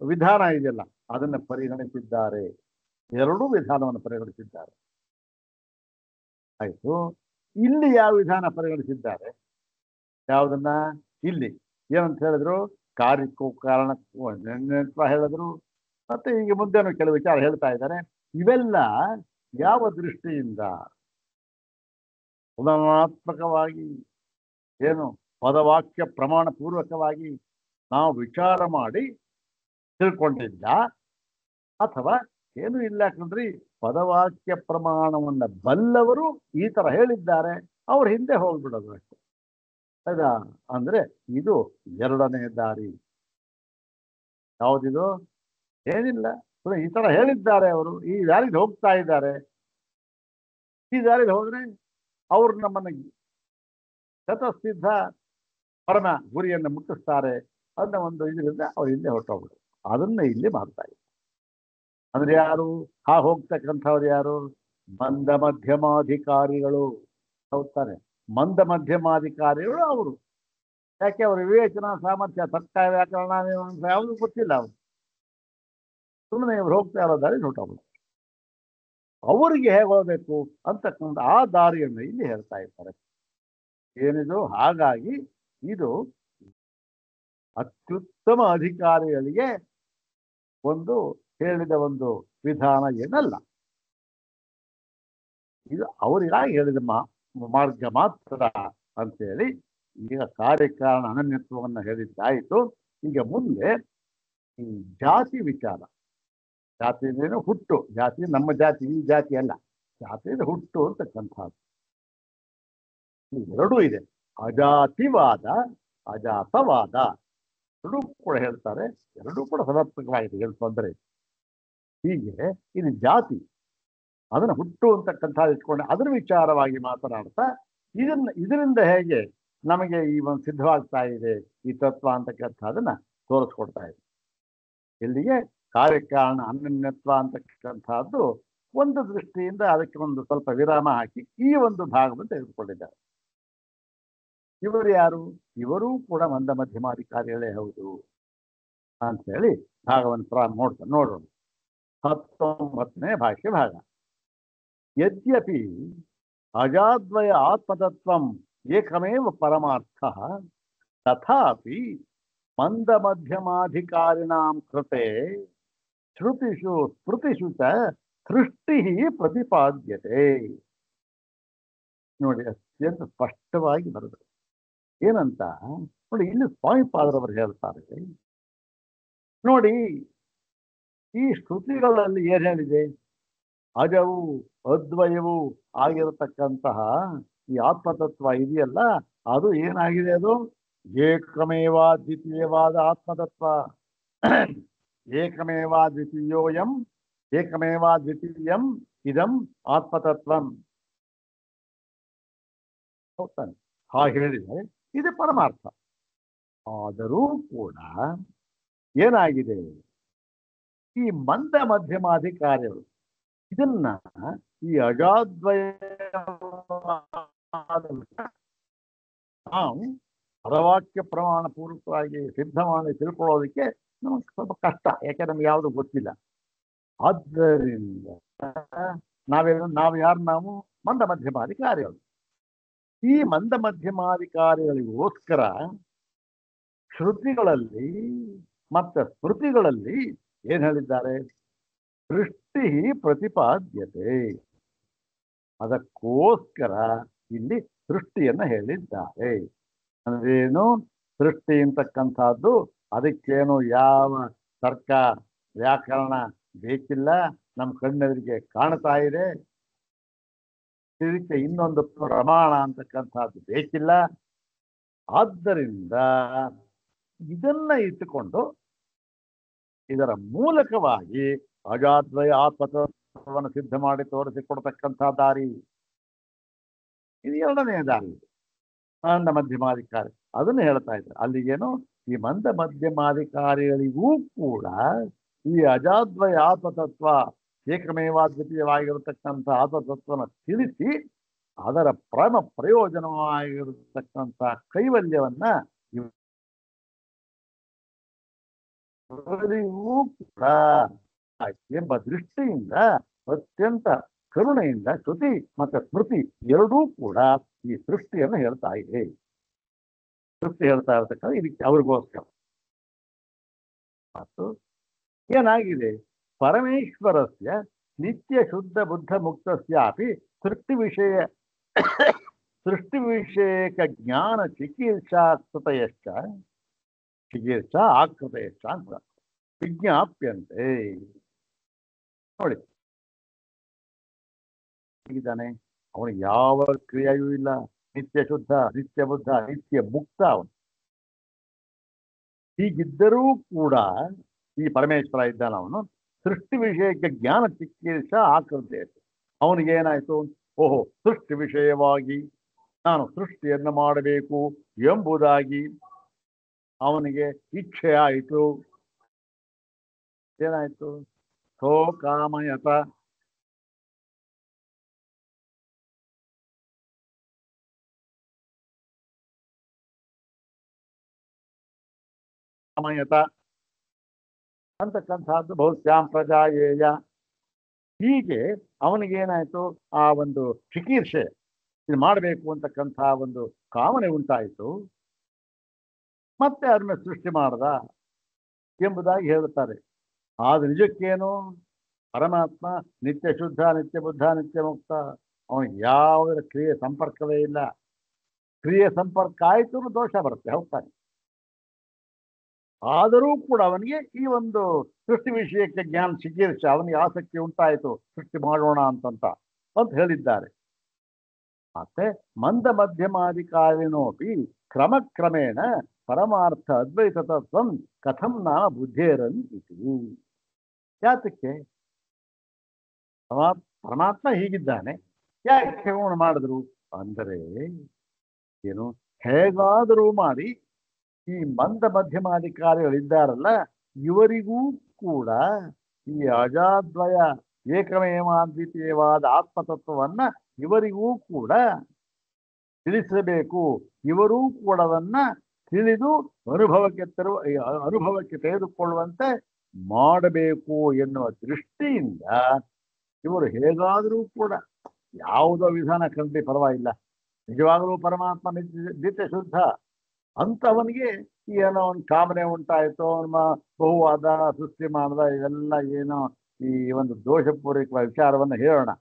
ವಿಧಾನ ಇದೆಯಲ್ಲ ಅದನ್ನ ಪರಿಗಣಿಸಿದ್ದಾರೆ. ಎರಡೂ ವಿಧಾನವನ್ನು ಪರಿಗಣಿಸಿದ್ದಾರೆ. ಆಯ್ತು, ಇಲ್ಲಿ ಯಾವ ವಿಧಾನ ಪರಿಗಣಿಸಿದ್ದಾರೆ? ಯಾವುದನ್ನ? ಇಲ್ಲಿ ಏನಂತ ಹೇಳಿದ್ರು? ಕಾರ್ಯಕ್ಕೂ ಕಾರಣಕ್ಕೂ ಹೇಳಿದ್ರು. ಮತ್ತೆ ಈಗ ಮುಂದೆನೂ ಕೆಲವು ವಿಚಾರ ಹೇಳ್ತಾ ಇದ್ದಾರೆ. ಇವೆಲ್ಲ ಯಾವ ದೃಷ್ಟಿಯಿಂದ? ತುಲನಾತ್ಮಕವಾಗಿ, ಏನು ಪದವಾಕ್ಯ ಪ್ರಮಾಣ ಪೂರ್ವಕವಾಗಿ ನಾವು ವಿಚಾರ ಮಾಡಿ ತಿಳ್ಕೊಂಡಿದ್ದ, ಅಥವಾ ಏನು ಇಲ್ಲ ಕಣ್ರಿ, ಪದವಾಕ್ಯ ಪ್ರಮಾಣವನ್ನ ಬಲ್ಲವರು ಈ ತರ ಹೇಳಿದ್ದಾರೆ, ಅವ್ರ ಹಿಂದೆ ಹೋಗ್ಬಿಡೋದು ಅಷ್ಟೇ. ಹೌದಾ? ಅಂದ್ರೆ ಇದು ಎರಡನೇ ದಾರಿ. ಯಾವುದಿದು? ಏನಿಲ್ಲ, ಈ ತರ ಹೇಳಿದ್ದಾರೆ, ಅವರು ಈ ದಾರಿಗೆ ಹೋಗ್ತಾ ಇದ್ದಾರೆ, ಈ ದಾರಿಗೆ ಹೋದ್ರೆ ಅವ್ರು ನಮ್ಮನ್ನ ಶತಸಿದ್ಧ ಪರಮ ಗುರಿಯನ್ನು ಮುಟ್ಟಿಸ್ತಾರೆ ಅನ್ನೋ ಒಂದು ಇದರಿಂದ ಅವ್ರು ಹಿಂದೆ ಹೊರಟೋಗ್ಬಿಡು. ಅದನ್ನ ಇಲ್ಲಿ ಮಾಡ್ತಾ ಇದ್ದಾರೆ. ಅಂದ್ರೆ ಯಾರು ಹೋಗ್ತಕ್ಕಂಥವ್ರು? ಯಾರು? ಮಂದ ಮಧ್ಯಮಾಧಿಕಾರಿಗಳು ಹೋಗ್ತಾರೆ. ಮಂದ ಮಧ್ಯಮಾಧಿಕಾರಿಗಳು ಅವರು. ಯಾಕೆ? ಅವ್ರ ವಿವೇಚನಾ ಸಾಮರ್ಥ್ಯ, ತರ್ಕ, ವ್ಯಾಕರಣ ಯಾವುದು ಗೊತ್ತಿಲ್ಲ. ಅವರು ಸುಮ್ಮನೆ ಇವ್ರು ಹೋಗ್ತಾ ಇರೋ ದಾರಿ ಹೊರಟೋಗ್ಬಿಡು. ಅವರಿಗೆ ಹೇಗೆ ಹೋಗ್ಬೇಕು ಅಂತಕ್ಕಂಥ ಆ ದಾರಿಯನ್ನು ಇಲ್ಲಿ ಹೇಳ್ತಾ ಇದ್ದಾರೆ. ಏನಿದು? ಹಾಗಾಗಿ ಇದು ಅತ್ಯುತ್ತಮ ಅಧಿಕಾರಿಗಳಿಗೆ ಒಂದು ಹೇಳಿದ ಒಂದು ವಿಧಾನ ಏನಲ್ಲ. ಇದು ಅವರಿಗಾಗಿ ಹೇಳಿದ ಮಾರ್ಗ ಮಾತ್ರ ಅಂತೇಳಿ ಈಗ ಕಾರ್ಯಕಾರಣ ಅನನ್ಯತ್ವವನ್ನು ಹೇಳಿದ್ದಾಯಿತು. ಈಗ ಮುಂದೆ ಈ ಜಾತಿ ವಿಚಾರ. ಜಾತಿ ಅಂದ್ರೇನು? ಹುಟ್ಟು. ಜಾತಿ ನಮ್ಮ ಜಾತಿ, ಈ ಜಾತಿ ಅಲ್ಲ. ಜಾತಿ ಹುಟ್ಟು ಅಂತಕ್ಕಂಥದ್ದು. ಎರಡೂ ಇದೆ. ಅಜಾತಿವಾದ, ಅಜಾತವಾದ ಎರಡೂ ಕೂಡ ಹೇಳ್ತಾರೆ. ಎರಡೂ ಕೂಡ ಸಮರ್ಪಕವಾಗಿದೆ, ಏನು ತೊಂದರೆ. ಹೀಗೆ ಇದು ಜಾತಿ, ಅದನ್ನು ಹುಟ್ಟು ಅಂತಕ್ಕಂಥದ್ದು ಇಟ್ಕೊಂಡು ಅದರ ವಿಚಾರವಾಗಿ ಮಾತನಾಡ್ತಾ ಇದರಿಂದ ಹೇಗೆ ನಮಗೆ ಈ ಒಂದು ಸಿದ್ಧವಾಗ್ತಾ ಇದೆ ಈ ತತ್ವ ಅಂತಕ್ಕಂಥದ್ದನ್ನ ತೋರಿಸ್ಕೊಡ್ತಾ ಇದೆ. ಇಲ್ಲಿಗೆ ಕಾರ್ಯಕಾರಣ ಅನನ್ಯತ್ವ ಅಂತಕ್ಕಂಥದ್ದು ಒಂದು ದೃಷ್ಟಿಯಿಂದ ಅದಕ್ಕೆ ಒಂದು ಸ್ವಲ್ಪ ವಿರಾಮ ಹಾಕಿ ಈ ಒಂದು ಭಾಗವನ್ನು ತೆಗೆದುಕೊಂಡಿದ್ದಾರೆ. ಇವರು ಯಾರು? ಇವರೂ ಕೂಡ ಮಂದ ಮಧ್ಯಮಾಧಿಕಾರಿಗಳೇ ಹೌದು ಅಂತೇಳಿ ಭಾಗವನ್ನು ನೋಡೋಣ. 19ನೇ ಭಾಷ್ಯ ಭಾಗ. ಯದ್ಯಪಿ ಅಜಾದ್ವಯ ಆತ್ಮತತ್ವಂ ಏಕಮೇವ ಪರಮಾರ್ಥಃ ತಥಾಪಿ ಮಂದ ಮಧ್ಯಮಾಧಿಕಾರಿಣಾಂ ಕೃತೆ ಶ್ರುತಿಷು ಸ್ಮೃತಿಷು ಚ ಸೃಷ್ಟಿ ಪ್ರತಿಪಾದ್ಯತೆ. ನೋಡಿ ಅತ್ಯಂತ ಸ್ಪಷ್ಟವಾಗಿ ಬರೆದರು. ಏನಂತ ನೋಡಿ, ಇಲ್ಲಿ ಸ್ವಾಮಿಪಾದರವರು ಹೇಳ್ತಾರೆ, ನೋಡಿ ಈ ಶ್ರುತಿಗಳಲ್ಲಿ ಏನ್ ಹೇಳಿದೆ, ಅಜವು ಅದ್ವಯವು ಆಗಿರತಕ್ಕಂತಹ ಈ ಆತ್ಮತತ್ವ ಇದೆಯಲ್ಲ, ಅದು ಏನಾಗಿದೆ, ಅದು ಏಕಮೇವ ದ್ವಿತೀಯವಾದ ಆತ್ಮತತ್ವ. ಏಕಮೇವ ದ್ವಿತೀಯೋಯಂ ಏಕಮೇವ ದ್ವಿತೀಯಂ ಇದಂ ಆತ್ಮತತ್ವಂ. ಹೌದಾನೆ? ಹಾಗೆ ಹೇಳಿದರೆ ಇದು ಪರಮಾರ್ಥ. ಆದರೂ ಕೂಡ ಏನಾಗಿದೆ, ಈ ಮಂದ ಮಧ್ಯಮಾಧಿಕಾರಿಗಳು ಇದನ್ನ ಈ ಅಜಾದ್ವಯ ನಾವು ಪರವಾಕ್ಯ ಪ್ರಮಾಣ ಪೂರ್ವಕವಾಗಿ ಸಿದ್ಧ ಮಾಡಿ ತಿಳ್ಕೊಳ್ಳೋದಕ್ಕೆ ನಮಗೆ ಸ್ವಲ್ಪ ಕಷ್ಟ, ಯಾಕೆ ನಮ್ಗೆ ಯಾವುದು ಗೊತ್ತಿಲ್ಲ. ಆದ್ದರಿಂದ ನಾವು ಮಂದ ಮಧ್ಯಮಾಧಿಕಾರಿಗಳು. ಈ ಮಂದ ಮಧ್ಯಮಾಧಿಕಾರಿಗಳಿಗೋಸ್ಕರ ಶ್ರುತಿಗಳಲ್ಲಿ ಮತ್ತೆ ಸ್ಮೃತಿಗಳಲ್ಲಿ ಏನ್ ಹೇಳಿದ್ದಾರೆ, ಸೃಷ್ಟಿ ಪ್ರತಿಪಾದ್ಯತೆ. ಅದಕ್ಕೋಸ್ಕರ ಇಲ್ಲಿ ಸೃಷ್ಟಿಯನ್ನ ಹೇಳಿದ್ದಾರೆ. ಅಂದ್ರೇನು ಸೃಷ್ಟಿ ಅಂತಕ್ಕಂಥದ್ದು, ಅದಕ್ಕೇನು ಯಾವ ತರ್ಕ ವ್ಯಾಕರಣ ಬೇಕಿಲ್ಲ, ನಮ್ಮ ಕಣ್ಣೆದುರಿಗೆ ಕಾಣ್ತಾ ಇದೆ. ಇದಕ್ಕೆ ಇನ್ನೊಂದು ಪ್ರಮಾಣ ಅಂತಕ್ಕಂಥದ್ದು ಬೇಕಿಲ್ಲ. ಆದ್ದರಿಂದ ಇದನ್ನ ಇಟ್ಟುಕೊಂಡು ಇದರ ಮೂಲಕವಾಗಿ ಅಜಾದ್ವಯ ಆತ್ಮತತ್ವವನ್ನು ಸಿದ್ಧ ಮಾಡಿ ತೋರಿಸಿಕೊಡ್ತಕ್ಕಂಥ ದಾರಿ ಇದು, ಎರಡನೇ ದಾರಿ. ಮಂದ ಮಧ್ಯಮಾಧಿಕಾರಿ ಅದನ್ನು ಹೇಳ್ತಾ ಇದ್ದಾರೆ. ಅಲ್ಲಿಗೇನು ಈ ಮಂದ ಮಧ್ಯಮಾಧಿಕಾರಿಗಳಿಗೂ ಕೂಡ ಈ ಅಜಾದ್ವಯ ಆತ್ಮತತ್ವ ಏಕಮೇವಾದ್ವಿತೀಯವಾಗಿರತಕ್ಕಂಥ ಆತ್ಮತತ್ವನ ತಿಳಿಸಿ ಅದರ ಪ್ರಯೋಜನವಾಗಿರತಕ್ಕಂಥ ಕೈವಲ್ಯವನ್ನ ಇವರಿಗೂ ಕೂಡ ಎಂಬ ದೃಷ್ಟಿಯಿಂದ ಅತ್ಯಂತ ಕರುಣೆಯಿಂದ ಶ್ರುತಿ ಮತ್ತೆ ಸ್ಮೃತಿ ಎರಡೂ ಕೂಡ ಈ ಸೃಷ್ಟಿಯನ್ನು ಹೇಳ್ತಾ ಇದೆ. ಸೃಷ್ಟಿ ಹೇಳ್ತಾ ಇರತಕ್ಕಂಥ ಇದಕ್ಕೆ ಅವ್ರಿಗೋಸ್ಕರ. ಮತ್ತು ಏನಾಗಿದೆ, ಪರಮೇಶ್ವರಸ್ಯ ನಿತ್ಯ ಶುದ್ಧ ಬುದ್ಧ ಮುಕ್ತಸ್ಯಾಪಿ ಸೃಷ್ಟಿ ವಿಷಯಕ ಜ್ಞಾನ ಚಿಕಿತ್ಸಾ ಆಕೃತಯಶ್ಚ ಅಂತ ವಿಜ್ಞಾಪ್ಯಂತೆ. ನೋಡಿ, ಹೇಗಿದ್ದಾನೆ ಅವನಿಗೆ ಯಾವ ಕ್ರಿಯೆಯೂ ಇಲ್ಲ, ನಿತ್ಯ ಶುದ್ಧ, ನಿತ್ಯ ಬುದ್ಧ, ನಿತ್ಯ ಮುಕ್ತ ಅವನು. ಹೀಗಿದ್ದರೂ ಕೂಡ ಈ ಪರಮೇಶ್ವರ ಇದ್ದಾನ, ಅವನು ಸೃಷ್ಟಿ ವಿಷಯಕ್ಕೆ ಜ್ಞಾನ ಚಿಕಿತ್ಸಾ ಆಕೃತಿ. ಅವನಿಗೇನಾಯ್ತು, ಓಹೋ ಸೃಷ್ಟಿ ವಿಷಯವಾಗಿ ನಾನು ಸೃಷ್ಟಿಯನ್ನು ಮಾಡಬೇಕು ಎಂಬುದಾಗಿ ಅವನಿಗೆ ಇಚ್ಛೆ ಆಯಿತು. ಏನಾಯ್ತು, ಸೋ ಕಾಮಯತ ಅಂತಕ್ಕಂಥದ್ದು ಬಹುಶ್ಯಾಂ ಪ್ರಜಾಯೇಯ. ಹೀಗೆ ಅವನಿಗೇನಾಯ್ತು, ಆ ಒಂದು ಚಿಕೀರ್ಷೆ ಇದು ಮಾಡಬೇಕು ಅಂತಕ್ಕಂಥ ಒಂದು ಕಾಮನೆ ಉಂಟಾಯಿತು. ಮತ್ತೆ ಅದನ್ನ ಸೃಷ್ಟಿ ಮಾಡ್ದ ಎಂಬುದಾಗಿ ಹೇಳುತ್ತಾರೆ. ಆದ್ರೆ ನಿಜಕ್ಕೇನು, ಪರಮಾತ್ಮ ನಿತ್ಯ ಶುದ್ಧ, ನಿತ್ಯ ಬುದ್ಧ, ನಿತ್ಯ ಮುಕ್ತ. ಅವನಿಗೆ ಯಾವುದರ ಕ್ರಿಯೆ ಸಂಪರ್ಕವೇ ಇಲ್ಲ. ಕ್ರಿಯೆ ಸಂಪರ್ಕ ಆಯ್ತು ದೋಷ ಬರುತ್ತೆ, ಹೋಗ್ತಾನೆ. ಆದರೂ ಕೂಡ ಅವನಿಗೆ ಈ ಒಂದು ಸೃಷ್ಟಿ ವಿಷಯಕ್ಕೆ ಜ್ಞಾನ ಚಿಕಿತ್ಸೆ, ಅವನಿಗೆ ಆಸಕ್ತಿ ಉಂಟಾಯಿತು ಸೃಷ್ಟಿ ಮಾಡೋಣ ಅಂತ ಹೇಳಿದ್ದಾರೆ. ಮತ್ತೆ ಮಂದ ಮಧ್ಯಮಾಧಿಕಾರಿನೋಪಿ ಕ್ರಮಕ್ರಮೇಣ ಪರಮಾರ್ಥ ಅದ್ವೈತ ತತ್ವಂ ಕಥಂ ನಾಮ ಬುದ್ಧೇರನ್ ಇತಿ. ಯಾತಕ್ಕೆ ಪರಮಾತ್ಮ ಹೀಗಿದ್ದಾನೆ, ಯಾಕೆ ಮಾಡಿದ್ರು ಅಂದರೆ ಏನು, ಹೇಗಾದರೂ ಮಾಡಿ ಈ ಮಂದ ಮಧ್ಯಮಾಧಿಕಾರಿಗಳಿದ್ದಾರಲ್ಲ ಇವರಿಗೂ ಕೂಡ ಈ ಅಜಾದ್ವಯ ಏಕಮೇವಾದ್ವಿತೀಯವಾದ ಆತ್ಮತತ್ವವನ್ನ ಇವರಿಗೂ ಕೂಡ ತಿಳಿಸಬೇಕು. ಇವರೂ ಕೂಡ ಅದನ್ನ ತಿಳಿದು ಅನುಭವಕ್ಕೆ ತೆಗೆದುಕೊಳ್ಳುವಂತೆ ಮಾಡಬೇಕು ಎನ್ನುವ ದೃಷ್ಟಿಯಿಂದ ಇವರು ಹೇಗಾದರೂ ಕೂಡ ಯಾವುದೋ ವಿಧಾನ ಕಂಡು ಪರವಾಗಿಲ್ಲ, ನಿಜವಾಗಲೂ ಪರಮಾತ್ಮ ನಿತ್ಯ ಶುದ್ಧ ಅಂತವನಿಗೆ ಏನೋ ಒಂದು ಕಾಮನೆ ಉಂಟಾಯಿತು, ಅವನ ಬಹುವಾದ ಸೃಷ್ಟಿ ಮಾಡ್ದ, ಇವೆಲ್ಲ ಏನೋ ಈ ಒಂದು ದೋಷಪೂರ್ವಕ ವಿಚಾರವನ್ನು ಹೇಳೋಣ.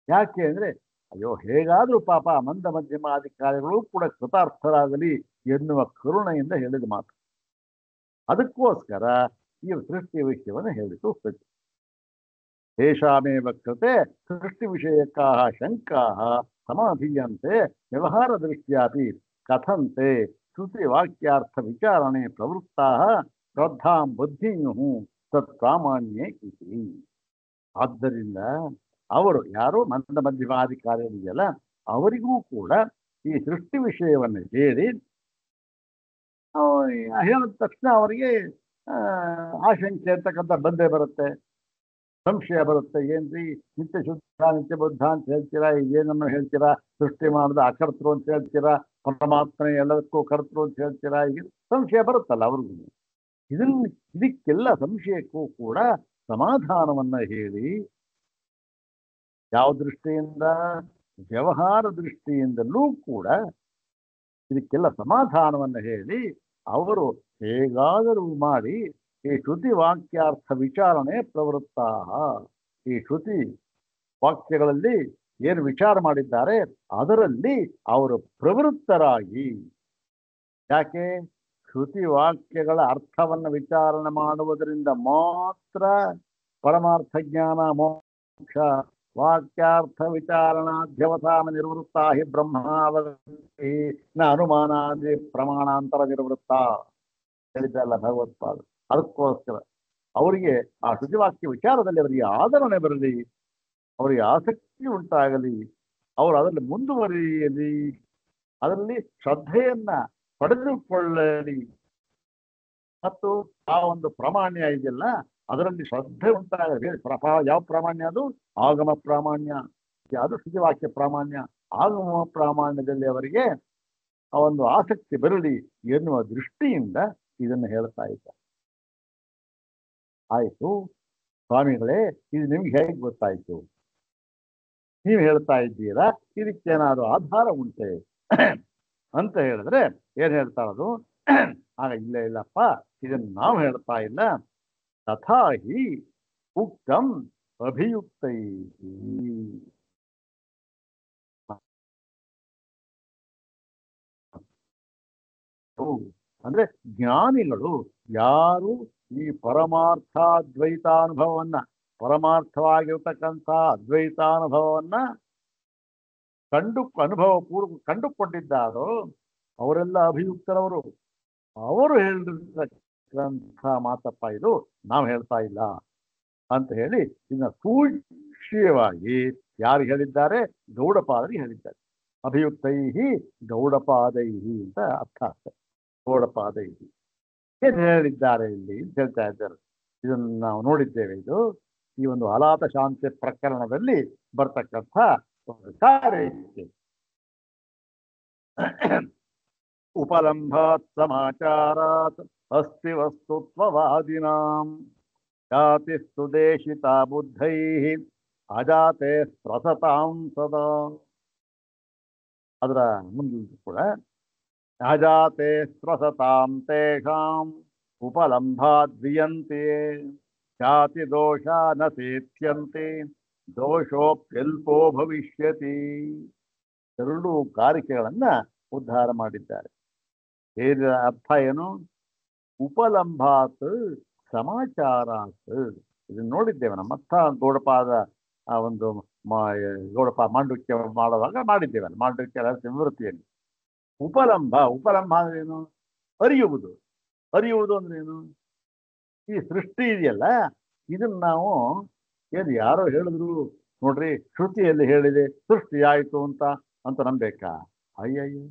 ಯಾಕೆ ಅಂದ್ರೆ ಅಯ್ಯೋ ಹೇಗಾದ್ರೂ ಪಾಪ ಮಂದ ಮಧ್ಯಮಾಧಿಕಾರಿಗಳು ಕೂಡ ಕೃತಾರ್ಥರಾಗಲಿ ಎನ್ನುವ ಕರುಣೆಯಿಂದ ಹೇಳಿದ ಮಾತು. ಅದಕ್ಕೋಸ್ಕರ ಈ ಸೃಷ್ಟಿ ವಿಷಯವನ್ನು ಹೇಳಿತು ಸತ್ಯ. ತೇಷಾಮೇವ ಕೃತೆ ಸೃಷ್ಟಿ ವಿಷಯಕಾಃ ಶಂಕಾಃ ಸಮಾಧೀಯಂತೆ ವ್ಯವಹಾರ ದೃಷ್ಟ್ಯಾಪಿ ಕಥಂತೆ ಶ್ರುತಿ ವಾಕ್ಯಾರ್ಥ ವಿಚಾರಣೆ ಪ್ರವೃತ್ತಾಃ ಶ್ರದ್ಧಾಂ ಬುದ್ಧಿಯುಃ ತತ್ ಪ್ರಾಮಾಣ್ಯೇ ಇತಿ. ಆದ್ದರಿಂದ ಅವರು ಯಾರು ಮಂದ ಮಧ್ಯಮಾಧಿಕಾರಿಗಳಿಗೆಲ್ಲ ಅವರಿಗೂ ಕೂಡ ಈ ಸೃಷ್ಟಿ ವಿಷಯವನ್ನು ಹೇಳಿ ಹೇಳಿದ ತಕ್ಷಣ ಅವರಿಗೆ ಆಶಂಕೆ ಅಂತಕ್ಕಂಥ ಬಂದೇ ಬರುತ್ತೆ, ಸಂಶಯ ಬರುತ್ತೆ. ಏನ್ರಿ ನಿತ್ಯ ಶುದ್ಧ ನಿತ್ಯ ಬುದ್ಧ ಅಂತ ಹೇಳ್ತೀರಾ, ಏನನ್ನು ಹೇಳ್ತೀರಾ, ಸೃಷ್ಟಿ ಮಾಡಿದ ಅಕರ್ತೃ ಅಂತ ಹೇಳ್ತೀರಾ, ಪರಮಾತ್ಮನೆ ಎಲ್ಲದಕ್ಕೂ ಕರ್ತೃ ಅಂತ ಹೇಳ್ತೀರಾ, ಈಗ ಸಂಶಯ ಬರುತ್ತಲ್ಲ ಅವ್ರಿಗೂ. ಇದಕ್ಕೆಲ್ಲ ಸಂಶಯಕ್ಕೂ ಕೂಡ ಸಮಾಧಾನವನ್ನ ಹೇಳಿ, ಯಾವ ದೃಷ್ಟಿಯಿಂದ, ವ್ಯವಹಾರ ದೃಷ್ಟಿಯಿಂದಲೂ ಕೂಡ ಇದಕ್ಕೆಲ್ಲ ಸಮಾಧಾನವನ್ನು ಹೇಳಿ ಅವರು ಹೇಗಾದರೂ ಮಾಡಿ ಈ ಶ್ರುತಿ ವಾಕ್ಯಾರ್ಥ ವಿಚಾರಣೆ ಪ್ರವೃತ್ತಾ, ಈ ಶ್ರುತಿ ವಾಕ್ಯಗಳಲ್ಲಿ ಏನು ವಿಚಾರ ಮಾಡಿದ್ದಾರೆ ಅದರಲ್ಲಿ ಅವರು ಪ್ರವೃತ್ತರಾಗಿ. ಯಾಕೆ? ಶ್ರುತಿ ವಾಕ್ಯಗಳ ಅರ್ಥವನ್ನು ವಿಚಾರಣೆ ಮಾಡುವುದರಿಂದ ಮಾತ್ರ ಪರಮಾರ್ಥ ಜ್ಞಾನ ಮೋಕ್ಷ. ವಾಕ್ಯಾರ್ಥ ವಿಚಾರಣಾಧ್ಯವಸಾನ ನಿರ್ವೃತ್ತ ಹಿ ಬ್ರಹ್ಮಾವತಿ ನ ಅನುಮಾನಾದಿ ಪ್ರಮಾಣಾಂತರ ನಿರ್ವೃತ್ತ ಹೇಳಿದ್ದಲ್ಲ ಭಗವತ್ಪಾದ. ಅದಕ್ಕೋಸ್ಕರ ಅವರಿಗೆ ಆ ಶ್ರುತಿವಾಕ್ಯ ವಿಚಾರದಲ್ಲಿ ಅವರಿಗೆ ಆದರಣೆ ಬರಲಿ, ಅವರಿಗೆ ಆಸಕ್ತಿ ಉಂಟಾಗಲಿ, ಅವರು ಅದರಲ್ಲಿ ಮುಂದುವರಿಯಲಿ, ಅದರಲ್ಲಿ ಶ್ರದ್ಧೆಯನ್ನ ಪಡೆದುಕೊಳ್ಳಲಿ, ಮತ್ತು ಆ ಒಂದು ಪ್ರಾಮಾಣ್ಯ ಇದೆಯಲ್ಲ ಅದರಲ್ಲಿ ಶ್ರದ್ಧೆ ಉಂಟಾಗಲಿ. ಯಾವ ಪ್ರಾಮಾಣ್ಯ? ಅದು ಆಗಮ ಪ್ರಾಮಾಣ್ಯ, ಅದು ಶ್ರುತಿವಾಕ್ಯ ಪ್ರಾಮಾಣ್ಯ. ಆಗಮ ಪ್ರಾಮಾಣ್ಯದಲ್ಲಿ ಅವರಿಗೆ ಆ ಒಂದು ಆಸಕ್ತಿ ಬರಲಿ ಎನ್ನುವ ದೃಷ್ಟಿಯಿಂದ ಇದನ್ನು ಹೇಳ್ತಾ ಇದ್ದಾರೆ. ಆಯ್ತು ಸ್ವಾಮಿಗಳೇ, ಇದು ನಿಮ್ಗೆ ಹೇಗೆ ಗೊತ್ತಾಯ್ತು? ನೀವು ಹೇಳ್ತಾ ಇದ್ದೀರಾ, ಇದಕ್ಕೇನಾದ್ರು ಆಧಾರ ಉಂಟೆ ಅಂತ ಹೇಳಿದ್ರೆ ಏನ್ ಹೇಳ್ತಾ ಇರೋದು? ಆಗ ಇಲ್ಲ ಇಲ್ಲಪ್ಪ, ಇದನ್ನು ನಾವು ಹೇಳ್ತಾ ಇಲ್ಲ. ತಥಾ ಹಿ ಉಕ್ತಂ ಅಭಿಯುಕ್ತೈ. ಅಂದ್ರೆ ಜ್ಞಾನಿಗಳು ಯಾರು ಈ ಪರಮಾರ್ಥಾದ್ವೈತಾನುಭವವನ್ನ, ಪರಮಾರ್ಥವಾಗಿರ್ತಕ್ಕಂಥ ಅದ್ವೈತಾನುಭವವನ್ನ ಅನುಭವ ಪೂರ್ವ ಕಂಡುಕೊಂಡಿದ್ದಾರೋ ಅವರೆಲ್ಲ ಅಭಿಯುಕ್ತರವರು. ಅವರು ಹೇಳಿರ್ತಕ್ಕಂಥ ಮಾತಪ್ಪ ಇದು, ನಾವು ಹೇಳ್ತಾ ಇಲ್ಲ ಅಂತ ಹೇಳಿ ಇನ್ನು ಸೂಕ್ಷ್ಮವಾಗಿ ಯಾರು ಹೇಳಿದ್ದಾರೆ? ಗೌಡಪಾದರಿಗೆ ಹೇಳಿದ್ದಾರೆ. ಅಭಿಯುಕ್ತೈಹಿ ಗೌಡಪಾದೈಹಿ ಅಂತ ಅರ್ಥ ಆಗ್ತದೆ. ಗೌಡಪಾದೈಹಿ ಏನ್ ಹೇಳಿದ್ದಾರೆ ಇಲ್ಲಿ ಅಂತ ಹೇಳ್ತಾ ಇದ್ದಾರೆ. ಇದನ್ನು ನಾವು ನೋಡಿದ್ದೇವೆ. ಇದು ಈ ಒಂದು ಅಲಾತ ಶಾಂತಿ ಪ್ರಕರಣದಲ್ಲಿ ಬರ್ತಕ್ಕಂಥ ಒಂದು ಕಾರ್ಯ. ಉಪಲಂಭಾತ್ ಸಮಾಚಾರಾತ್ ಅಸ್ತಿ ವಸ್ತುತ್ವವಾದಿನಾಂ ಜಾತಿಸ್ತು ದೇಶಿತಾ ಬುದ್ಧೈಃ ಅಜಾತೆ ಪ್ರಸತಾಂ ಸದಾ. ಅದರ ಮುಂದೆ ಕೂಡ ಅಜಾತೆ ಪ್ರಸತಾಂ ತೇಷಾಂ ಉಪಲಂಭಾದ್ವಿಯಂತೆ ಜಾತಿ ದೋಷ ನ ಸೇತ್ಯಂತೆ ದೋಷೋಪ್ಯಲ್ಪೋ ಭವಿಷ್ಯತಿ. ಎರಡು ಕಾರಿಕೆಗಳನ್ನ ಉದ್ಧಾರ ಮಾಡಿದ್ದಾರೆ. ಇದರ ಅರ್ಥ ಏನು? ಉಪಲಂಭಾತ್ ಸಮಾಚಾರಾತ್. ಇದನ್ನು ನೋಡಿದ್ದೇವೆ ನಮ್ಮ ಮತ್ತ ಗೌಡಪಾದ ಆ ಒಂದು ಗೌಡಪಾದ ಮಾಂಡುಕ್ಯ ಮಾಡುವಾಗ ಮಾಡಿದ್ದೇವೆ. ಮಾಂಡುಕ್ಯ ವಿವೃತ್ತಿಯಲ್ಲಿ ಉಪಲಂಭ ಅಂದ್ರೆ ಏನು? ಅರಿಯುವುದು. ಅರಿಯುವುದು ಅಂದ್ರೇನು? ಈ ಸೃಷ್ಟಿ ಇದೆಯಲ್ಲ, ಇದನ್ನ ನಾವು ಏನು ಯಾರೋ ಹೇಳಿದ್ರು ನೋಡ್ರಿ ಶ್ರುತಿಯಲ್ಲಿ ಹೇಳಿದೆ ಸೃಷ್ಟಿ ಆಯ್ತು ಅಂತ ನಂಬೇಕಾ? ಅಯ್ಯಯ್ಯ,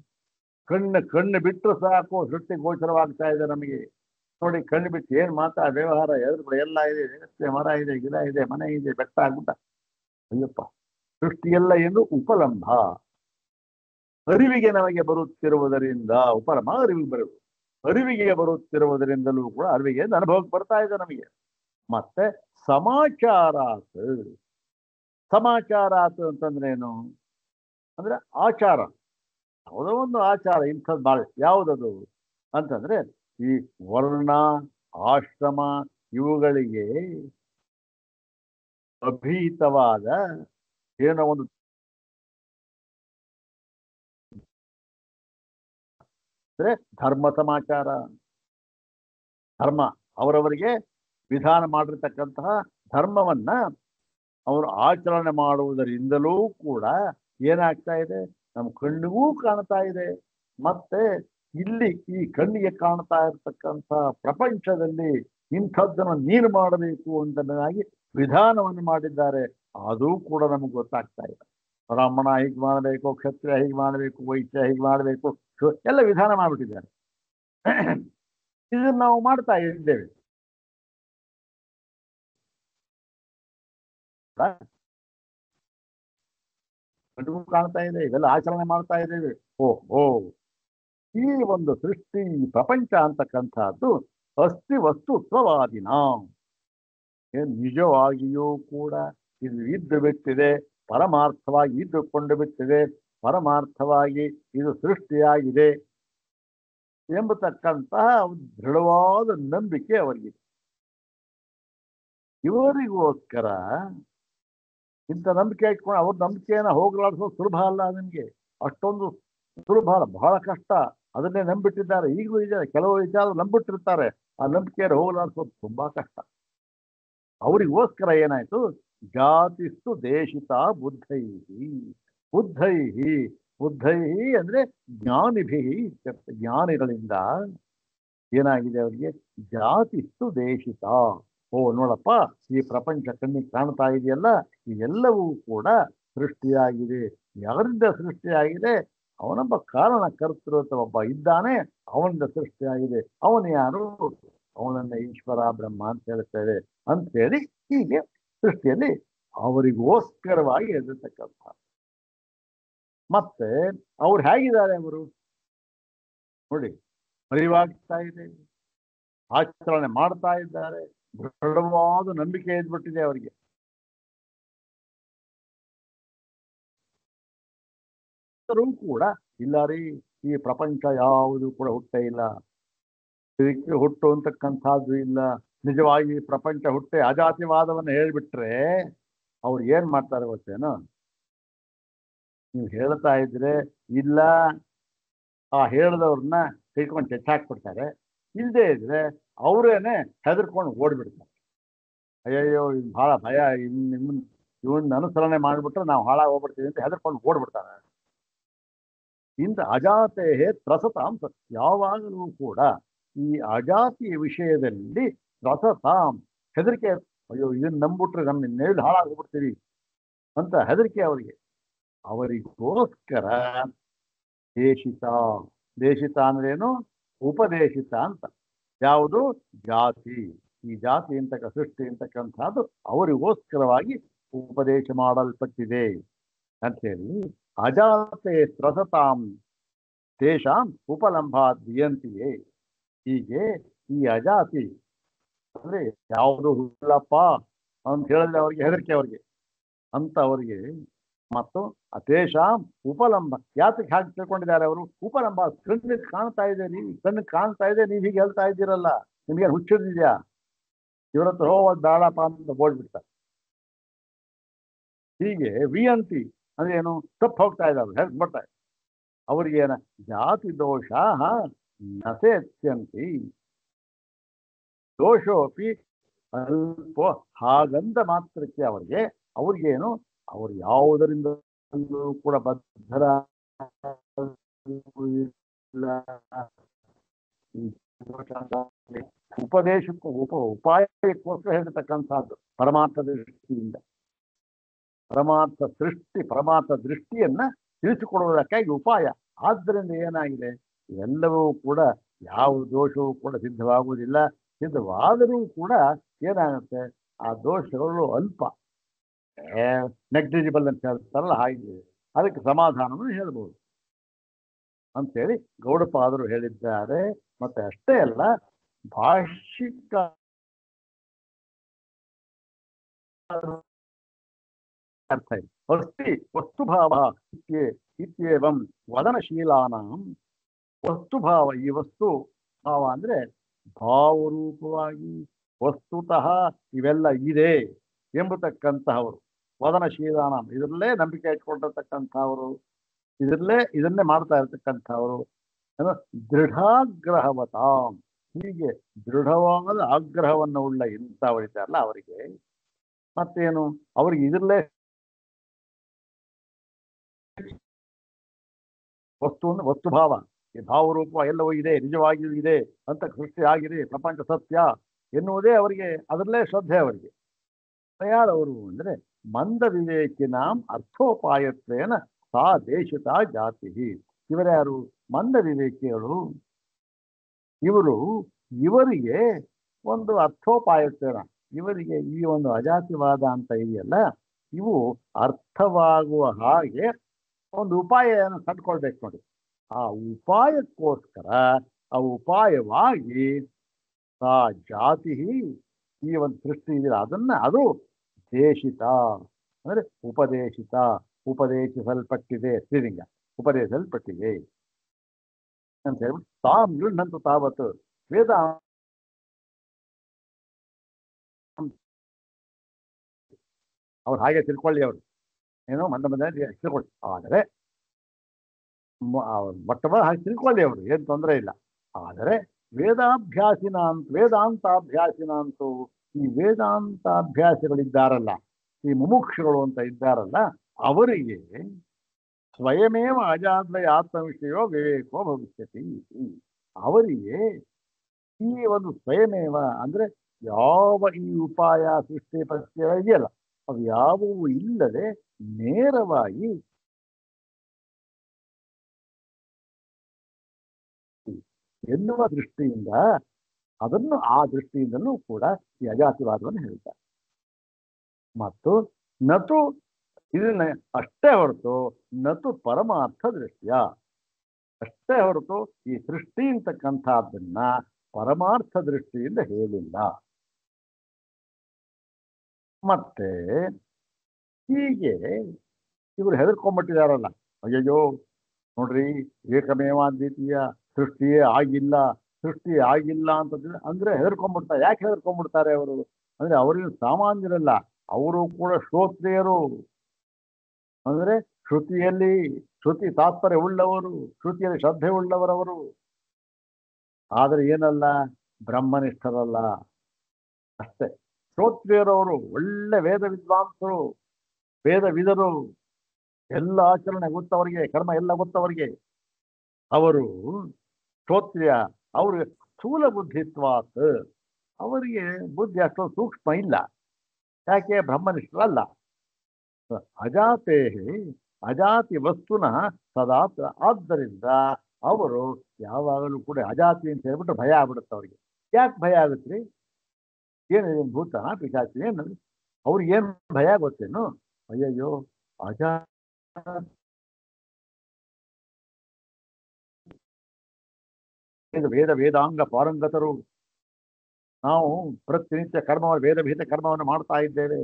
ಕಣ್ಣು ಬಿಟ್ಟರು ಸಾಕು ಸೃಷ್ಟಿ ಗೋಚರವಾಗ್ತಾ ಇದೆ ನಮಗೆ. ನೋಡಿ, ಕಣ್ಣು ಬಿಟ್ಟು ಏನ್ ಮಾತಾ ವ್ಯವಹಾರ ಎದುರುಗಳು ಎಲ್ಲ ಇದೆ, ಜಗತ್ತೇ ಮರ ಇದೆ, ಗಿಡ ಇದೆ, ಮನೆ ಇದೆ, ಬೆಟ್ಟ ಆಗ್ಬಿಟ್ಟ. ಅಯ್ಯಪ್ಪ, ಸೃಷ್ಟಿಯೆಲ್ಲ ಏನು? ಉಪಲಂಭ. ಅರಿವಿಗೆ ನಮಗೆ ಬರುತ್ತಿರುವುದರಿಂದ ಉಪಲಂಭ ಅರಿವಿಗೆ ಬರುವುದು. ಅರಿವಿಗೆ ಬರುತ್ತಿರುವುದರಿಂದಲೂ ಕೂಡ ಅರಿವಿಗೆ ಅನುಭವಕ್ಕೆ ಬರ್ತಾ ಇದೆ ನಮಗೆ. ಮತ್ತೆ ಸಮಾಚಾರಾತ್. ಸಮಾಚಾರಾತ್ ಅಂತಂದ್ರೆ ಏನು? ಅಂದ್ರೆ ಆಚಾರ. ಯಾವುದೋ ಒಂದು ಆಚಾರ, ಇಂಥದ್ದು ಬಾಳೆ. ಯಾವುದದು ಅಂತಂದ್ರೆ ಈ ವರ್ಣ ಆಶ್ರಮ ಇವುಗಳಿಗೆ ಅಭೀತವಾದ ಏನೋ ಒಂದು ಅಂದ್ರೆ ಧರ್ಮ ಸಮಾಚಾರ, ಧರ್ಮ ಅವರವರಿಗೆ ವಿಧಾನ ಮಾಡಿರ್ತಕ್ಕಂತಹ ಧರ್ಮವನ್ನ ಅವರು ಆಚರಣೆ ಮಾಡುವುದರಿಂದಲೂ ಕೂಡ ಏನಾಗ್ತಾ ಇದೆ, ನಮ್ಮ ಕಣ್ಣಿಗೂ ಕಾಣ್ತಾ ಇದೆ. ಮತ್ತೆ ಇಲ್ಲಿ ಈ ಕಣ್ಣಿಗೆ ಕಾಣ್ತಾ ಇರತಕ್ಕಂಥ ಪ್ರಪಂಚದಲ್ಲಿ ಇಂಥದ್ದನ್ನು ನೀನು ಮಾಡಬೇಕು ಅಂತನಾಗಿ ವಿಧಾನವನ್ನು ಮಾಡಿದ್ದಾರೆ. ಅದು ಕೂಡ ನಮಗೆ ಗೊತ್ತಾಗ್ತಾ ಇದೆ. ಬ್ರಾಹ್ಮಣ ಹೀಗೆ ಮಾಡಬೇಕು, ಕ್ಷತ್ರಿಯ ಹೀಗೆ ಮಾಡಬೇಕು, ವೈಶ್ಯ ಹೀಗೆ ಮಾಡಬೇಕು, ಎಲ್ಲ ವಿಧಾನ ಮಾಡಿಬಿಟ್ಟಿದ್ದಾರೆ. ಇದನ್ನು ನಾವು ಮಾಡ್ತಾ ಇದ್ದೇವೆ. ಕಣ್ಣಿಗೂ ಕಾಣ್ತಾ ಇದೆ, ಇದೆಲ್ಲ ಆಚರಣೆ ಮಾಡ್ತಾ ಇದ್ದೇವೆ. ಓ ಈ ಒಂದು ಸೃಷ್ಟಿ, ಪ್ರಪಂಚ ಅಂತಕ್ಕಂಥದ್ದು ಅಸ್ತಿ ವಸ್ತುತ್ವವಾದಿನ, ನಿಜವಾಗಿಯೂ ಕೂಡ ಇದು ಇದ್ದು ಬಿಟ್ಟಿದೆ, ಪರಮಾರ್ಥವಾಗಿ ಇದ್ದುಕೊಂಡು ಬಿಟ್ಟಿದೆ, ಪರಮಾರ್ಥವಾಗಿ ಇದು ಸೃಷ್ಟಿಯಾಗಿದೆ ಎಂಬತಕ್ಕಂತಹ ದೃಢವಾದ ನಂಬಿಕೆ ಅವರಿಗಿದೆ. ಇವರಿಗೋಸ್ಕರ ಇಂಥ ನಂಬಿಕೆ ಇಟ್ಕೊಂಡು ಅವ್ರ ನಂಬಿಕೆಯನ್ನು ಹೋಗಲಾಡಿಸೋದು ಸುಲಭ ಅಲ್ಲ. ನಿಮಗೆ ಅಷ್ಟೊಂದು ಸುಲಭ ಅಲ್ಲ, ಬಹಳ ಕಷ್ಟ. ಅದನ್ನೇ ನಂಬಿಟ್ಟಿದ್ದಾರೆ, ಈಗಲೂ ಇದ್ದಾರೆ. ಕೆಲವು ವಿಚಾರ ನಂಬಿಟ್ಟಿರ್ತಾರೆ, ಆ ಹೋಗಲಾಡಿಸೋದು ತುಂಬಾ ಕಷ್ಟ. ಅವರಿಗೋಸ್ಕರ ಏನಾಯ್ತು, ಜಾತಿಸ್ತು ದೇಶಿತ ಬುದ್ಧೈಹಿ. ಬುದ್ಧೈಹಿ ಅಂದ್ರೆ ಜ್ಞಾನಿಭಿ, ಜ್ಞಾನಿಗಳಿಂದ ಏನಾಗಿದೆ ಅವರಿಗೆ, ಜಾತಿಸ್ತು ದೇಶಿತ. ನೋಡಪ್ಪ, ಈ ಪ್ರಪಂಚ ಕಣ್ಣಿಗೆ ಕಾಣ್ತಾ ಇದೆಯಲ್ಲ, ಇದೆಲ್ಲವೂ ಕೂಡ ಸೃಷ್ಟಿಯಾಗಿದೆ. ಯಾರಿಂದ ಸೃಷ್ಟಿಯಾಗಿದೆ? ಅವನೊಬ್ಬ ಕಾರಣ ಕರ್ತೃತ ಒಬ್ಬ ಇದ್ದಾನೆ, ಅವನಿಂದ ಸೃಷ್ಟಿಯಾಗಿದೆ. ಅವನು ಯಾರು? ಅವನನ್ನ ಈಶ್ವರ ಬ್ರಹ್ಮ ಅಂತ ಹೇಳ್ತೇವೆ. ಅಂತೇಳಿ ಹೀಗೆ ಸೃಷ್ಟಿಯಲ್ಲಿ ಅವರಿಗೋಸ್ಕರವಾಗಿ ಎದುರ್ತಕ್ಕಂಥ. ಮತ್ತೆ ಅವ್ರು ಹೇಗಿದ್ದಾರೆ? ಅವರು ನೋಡಿ, ಅರಿವಾಗ್ತಾ ಇದೆ, ಆಚರಣೆ ಮಾಡ್ತಾ ಇದ್ದಾರೆ, ದೃಢವಾದ ನಂಬಿಕೆ ಇದ್ಬಿಟ್ಟಿದೆ ಅವರಿಗೆ. ಕೂಡ ಇಲ್ಲ ರೀ, ಈ ಪ್ರಪಂಚ ಯಾವುದು ಕೂಡ ಹುಟ್ಟೇ ಇಲ್ಲ, ಇದಕ್ಕೆ ಹುಟ್ಟು ಅಂತಕ್ಕಂಥದ್ದು ಇಲ್ಲ. ನಿಜವಾಗಿ ಪ್ರಪಂಚ ಹುಟ್ಟೆ ಅಜಾತಿವಾದವನ್ನು ಹೇಳ್ಬಿಟ್ರೆ ಅವ್ರು ಏನ್ ಮಾಡ್ತಾರೆ ಗೊತ್ತೇನೋ? ನೀವು ಹೇಳ್ತಾ ಇದ್ರೆ ಇಲ್ಲ, ಆ ಹೇಳಿದವ್ರನ್ನ ತಿಳ್ಕೊಂಡು ಚೆಚ್ಚಾಕ್ಬಿಡ್ತಾರೆ. ಇಲ್ಲದೆ ಇದ್ರೆ ಅವರೇನೆ ಹೆದರ್ಕೊಂಡು ಓಡ್ಬಿಡ್ತಾರೆ. ಅಯ್ಯಯ್ಯೋ, ಇನ್ ಬಹಳ ಭಯ, ಇವನ್ ಅನುಸರಣೆ ಮಾಡ್ಬಿಟ್ರೆ ನಾವು ಹಾಳಾಗಿ ಹೋಗ್ಬಿಡ್ತೀವಿ ಅಂತ ಹೆದರ್ಕೊಂಡು ಓಡ್ಬಿಡ್ತಾರೆ. ಇಂಥ ಅಜಾತೆ ತ್ರಸತಾಂ, ಯಾವಾಗಲೂ ಕೂಡ ಈ ಅಜಾತಿಯ ವಿಷಯದಲ್ಲಿ ತ್ರಸತಾಂ, ಹೆದರಿಕೆ. ಅಯ್ಯೋ, ಇದನ್ನ ನಂಬಿಟ್ರೆ ನಮ್ಮ ನೇಳು ಹಾಳಾಗಿ ಹೋಗ್ಬಿಡ್ತೀವಿ ಅಂತ ಹೆದರಿಕೆ ಅವರಿಗೆ. ಅವರಿಗೋಸ್ಕರ ದೇಶಿತ ಅಂದ್ರೇನು? ಉಪದೇಶಿತ ಅಂತ. ಯಾವುದು? ಜಾತಿ. ಈ ಜಾತಿ ಅಂತಕ್ಕ ಸೃಷ್ಟಿ ಅಂತಕ್ಕಂಥದ್ದು ಅವರಿಗೋಸ್ಕರವಾಗಿ ಉಪದೇಶ ಮಾಡಲ್ಪಟ್ಟಿದೆ ಅಂತ ಹೇಳಿ, ಅಜಾತೆ ತ್ರಸತಾಂ ತೇಷಾಂ ಉಪಲಂಭಾದ್ಯಂತಿಯೇ. ಹೀಗೆ ಈ ಅಜಾತಿ ಅಂದ್ರೆ ಯಾವುದು ಹುಲ್ಲಪ್ಪ ಅಂತ ಹೇಳಿದ್ರೆ ಅವ್ರಿಗೆ ಹೆದರಿಕೆ, ಅವ್ರಿಗೆ ಅಂತ ಅವರಿಗೆ. ಮತ್ತು ತೇಷಾಂ ಉಪಲಂಬ, ಯಾತಕ್ಕೆ ಹಾಗೆ ತಿಳ್ಕೊಂಡಿದ್ದಾರೆ ಅವರು? ಉಪಲಂಬ, ಕಣ್ಣಿಗೆ ಕಾಣ್ತಾ ಇದೆ, ಕಣ್ಣಿಗೆ ಕಾಣ್ತಾ ಇದೆ, ನೀವು ಹೀಗೆ ಹೇಳ್ತಾ ಇದ್ದೀರಲ್ಲ, ನಿಮ್ಗೆ ಹುಚ್ಚಿದ್ಯಾ? ಇವ್ರ ಹತ್ರ ಹೋಗೋದು ಬೇಡಪ್ಪ ಅಂತ ಓಡ್ಬಿಡ್ತಾರೆ. ಹೀಗೆ ವಿಯಂತಿ ಅಂದ್ರೆ ಏನು? ತಪ್ಪು ಹೋಗ್ತಾ ಇದ್ದಾರೆ, ಹೆಲ್ಪ್ ಬರ್ತಾರೆ. ಅವ್ರಿಗೇನ ಜಾತಿ ದೋಷ ನಸೆತ್ಯಂತಿ ದೋಷೋಪಿ ಅಲ್ಪ. ಹಾಗಂದ ಮಾತ್ರಕ್ಕೆ ಅವ್ರಿಗೇನು, ಅವ್ರು ಯಾವುದರಿಂದ ಕೂಡ ಬದ್ಧರ ಉಪದೇಶಕ್ಕೂ ಉಪಾಯಕ್ಕೋಸ್ಕರ ಹೇಳ್ತಕ್ಕಂಥದ್ದು ಪರಮಾರ್ಥ ದೃಷ್ಟಿಯಿಂದ. ಪರಮಾರ್ಥ ದೃಷ್ಟಿಯನ್ನ ತಿಳಿಸಿಕೊಡುವುದಕ್ಕಾಗಿ ಉಪಾಯ. ಆದ್ದರಿಂದ ಏನಾಗಿದೆ, ಎಲ್ಲವೂ ಕೂಡ ಯಾವ ದೋಷವೂ ಕೂಡ ಸಿದ್ಧವಾಗುವುದಿಲ್ಲ. ಸಿದ್ಧವಾದರೂ ಕೂಡ ಏನಾಗುತ್ತೆ, ಆ ದೋಷಗಳು ಅಲ್ಪ, ನೆಗ್ಲಿಜಿಬಲ್ ಅಂತ ಹೇಳ್ತಾರಲ್ಲ, ಹಾಗೆ ಅದಕ್ಕೆ ಸಮಾಧಾನವನ್ನು ಹೇಳ್ಬೋದು ಅಂತೇಳಿ ಗೌಡಪಾದರು ಹೇಳಿದ್ದಾರೆ. ಮತ್ತೆ ಅಷ್ಟೇ ಅಲ್ಲ, ಭಾಷಿಕ ಅರ್ಥ ಇದೆ. ಅಸ್ತಿ ವಸ್ತುಭಾವ ಇತ್ಯೇವಂ ವದನಶೀಲಾನಾಂ. ವಸ್ತುಭಾವ, ಈ ವಸ್ತು ಭಾವ ಅಂದ್ರೆ ಭಾವರೂಪವಾಗಿ ವಸ್ತುತಃ ಇವೆಲ್ಲ ಇದೆ ಎಂಬತಕ್ಕಂತಹವರು. ವದನಶೀಲಾನಾಂ, ಇದರಲ್ಲೇ ನಂಬಿಕೆ ಇಟ್ಕೊಂಡಿರ್ತಕ್ಕಂಥವರು, ಇದನ್ನೇ ಮಾಡ್ತಾ ಇರ್ತಕ್ಕಂಥವರು. ಏನೋ ದೃಢಾಗ್ರಹವತಾಂ, ಹೀಗೆ ದೃಢವಾದ ಆಗ್ರಹವನ್ನು ಉಳ್ಳ ಇಂಥವರಿದ್ದಾರಲ್ಲ ಅವರಿಗೆ ಮತ್ತೇನು, ಅವ್ರಿಗೆ ಇದರಲ್ಲೇ ವಸ್ತುಭಾವ, ಈ ಭಾವರೂಪ ಎಲ್ಲವೂ ಇದೆ, ನಿಜವಾಗಿಯೂ ಇದೆ ಅಂತ ಸೃಷ್ಟಿ ಆಗಿದೆ, ಪ್ರಪಂಚ ಸತ್ಯ ಎನ್ನುವುದೇ ಅವರಿಗೆ, ಅದರಲ್ಲೇ ಶ್ರದ್ಧೆ ಅವರಿಗೆ. ಯಾರವರು ಅಂದರೆ ಮಂದ ವಿವೇಕಿನಾಂ ಅರ್ಥೋಪಾಯತ್ವೇನ ಸಾ ದೇಶಿತ ಜಾತಿ. ಇವರ್ಯಾರು? ಮಂದ ವಿವೇಕಿಗಳು. ಇವರಿಗೆ ಒಂದು ಅರ್ಥೋಪಾಯತ್ವೇನ, ಇವರಿಗೆ ಈ ಒಂದು ಅಜಾತಿವಾದ ಅಂತ ಇದೆಯಲ್ಲ, ಇವು ಅರ್ಥವಾಗುವ ಹಾಗೆ ಒಂದು ಉಪಾಯವನ್ನು ಕಂಡುಕೊಳ್ಬೇಕು ನೋಡಿ. ಆ ಉಪಾಯಕ್ಕೋಸ್ಕರ, ಆ ಉಪಾಯವಾಗಿ ಆ ಜಾತಿ, ಈ ಒಂದು ಸೃಷ್ಟಿ ಇದೆಯಲ್ಲ ಅದನ್ನ, ಅದು ದೇಶಿತ ಅಂದ್ರೆ ಉಪದೇಶಿತ, ಉಪದೇಶಿಸಲ್ಪಟ್ಟಿದೆ, ಶ್ರೀಲಿಂಗ ಉಪದೇಶಿಸಲ್ಪಟ್ಟಿದೆ ಅಂತ ಹೇಳ್ಬಿಟ್ಟು ತಾಮ್ ಗೃಹಂತು ತಾವತ್ತು ವೇದ ಅವ್ರು ಹಾಗೆ ತಿಳ್ಕೊಳ್ಳಿ, ಅವರು ಏನೋ ಮಂದ ತಿಳ್ಕೊಳ್ಳಿ, ಆದರೆ ಮೊಟ್ಟಮೊದಲು ಹಾಗೆ ತಿಳ್ಕೊಳ್ಳಿ, ಅವರು ಏನು ತೊಂದರೆ ಇಲ್ಲ. ಆದರೆ ವೇದಾಂತಾಭ್ಯಾಸಿನಂತೂ ಈ ವೇದಾಂತಾಭ್ಯಾಸಿಗಳಿದ್ದಾರಲ್ಲ, ಈ ಮುಮುಕ್ಷುಗಳು ಅಂತ ಇದ್ದಾರಲ್ಲ, ಅವರಿಗೆ ಸ್ವಯಮೇವ ಅಜಾದ್ವಯ ಆತ್ಮವಿಷಯೋ ವಿವೇಕೋ ಭವಿಷ್ಯತಿ. ಅವರಿಗೆ ಈ ಒಂದು ಸ್ವಯಮೇವ ಅಂದ್ರೆ ಯಾವ ಈ ಉಪಾಯ ಸೃಷ್ಟಿ ಪ್ರತ್ಯಯ ಇದೆಯಲ್ಲ, ಅವು ಯಾವುವು ಇಲ್ಲದೆ ನೇರವಾಗಿ ಎನ್ನುವ ದೃಷ್ಟಿಯಿಂದ, ಅದನ್ನು ಆ ದೃಷ್ಟಿಯಿಂದಲೂ ಕೂಡ ಈ ಅಜಾತಿವಾದವನ್ನು ಹೇಳ್ತಾರೆ. ಮತ್ತು ನತು ಇದನ್ನ ಅಷ್ಟೇ ಹೊರತು ನತು ಪರಮಾರ್ಥ ದೃಷ್ಟಿಯ, ಅಷ್ಟೇ ಹೊರತು ಈ ಸೃಷ್ಟಿ ಅಂತಕ್ಕಂಥದ್ದನ್ನ ಪರಮಾರ್ಥ ದೃಷ್ಟಿಯಿಂದ ಹೇಳಿಲ್ಲ. ಮತ್ತೆ ಹೀಗೆ ಇವರು ಹೆದರ್ಕೊಂಡ್ಬಿಟ್ಟಿದಾರಲ್ಲ, ಅಯ್ಯಯ್ಯೋ ನೋಡ್ರಿ ಏಕಮೇವಾದ್ವಿತೀಯ ಸೃಷ್ಟಿಯೇ ಆಗಿಲ್ಲ ಅಂತ ಅಂದ್ರೆ ಹೆದರ್ಕೊಂಡ್ಬಿಡ್ತಾರೆ. ಯಾಕೆ ಹೆದರ್ಕೊಂಡ್ಬಿಡ್ತಾರೆ ಅವರು ಅಂದ್ರೆ, ಅವರಿಗೂ ಸಾಮಾನ್ಯರಲ್ಲ, ಅವರು ಕೂಡ ಶ್ರೋತ್ರಿಯರು, ಅಂದ್ರೆ ಶ್ರುತಿ ತಾತ್ಪರ್ಯ ಉಳ್ಳವರು, ಶ್ರುತಿಯಲ್ಲಿ ಶ್ರದ್ಧೆ ಉಳ್ಳವರವರು. ಆದರೆ ಏನಲ್ಲ, ಬ್ರಹ್ಮನಿಷ್ಠರಲ್ಲ ಅಷ್ಟೇ. ಶ್ರೋತ್ರಿಯರವರು ಒಳ್ಳೆ ವೇದ ವಿದ್ವಾಂಸರು, ವೇದವಿದರು, ಎಲ್ಲ ಆಚರಣೆ ಗೊತ್ತವರಿಗೆ, ಕರ್ಮ ಎಲ್ಲ ಗೊತ್ತವರಿಗೆ. ಅವರು ಶ್ರೋತ್ರಿಯ, ಅವರು ಸ್ಥೂಲ ಬುದ್ಧಿತ್ವಾತ್, ಅವರಿಗೆ ಬುದ್ಧಿ ಅಷ್ಟೊಂದು ಸೂಕ್ಷ್ಮ ಇಲ್ಲ. ಯಾಕೆ? ಬ್ರಹ್ಮನಿಷ್ಠರಲ್ಲ. ಅಜಾತಿ ವಸ್ತುನಃ ಸದಾ, ಆದ್ದರಿಂದ ಅವರು ಯಾವಾಗಲೂ ಕೂಡ ಅಜಾತಿ ಅಂತ ಹೇಳ್ಬಿಟ್ಟು ಭಯ ಆಗ್ಬಿಡುತ್ತೆ ಅವ್ರಿಗೆ. ಯಾಕೆ ಭಯ ಆಗುತ್ತೆ? ಏನಿದೆ ಭೂತನ ಪಿಶಾಚಿ ಏನು ಅವ್ರಿಗೆ ಏನು ಭಯ ಗೊತ್ತೇನು? ಅಯ್ಯಯ್ಯೋ ವೇದಾಂಗ ಪಾರಂಗತರು, ನಾವು ಪ್ರತಿನಿತ್ಯ ವೇದಭೀತ ಕರ್ಮವನ್ನು ಮಾಡ್ತಾ ಇದ್ದೇವೆ.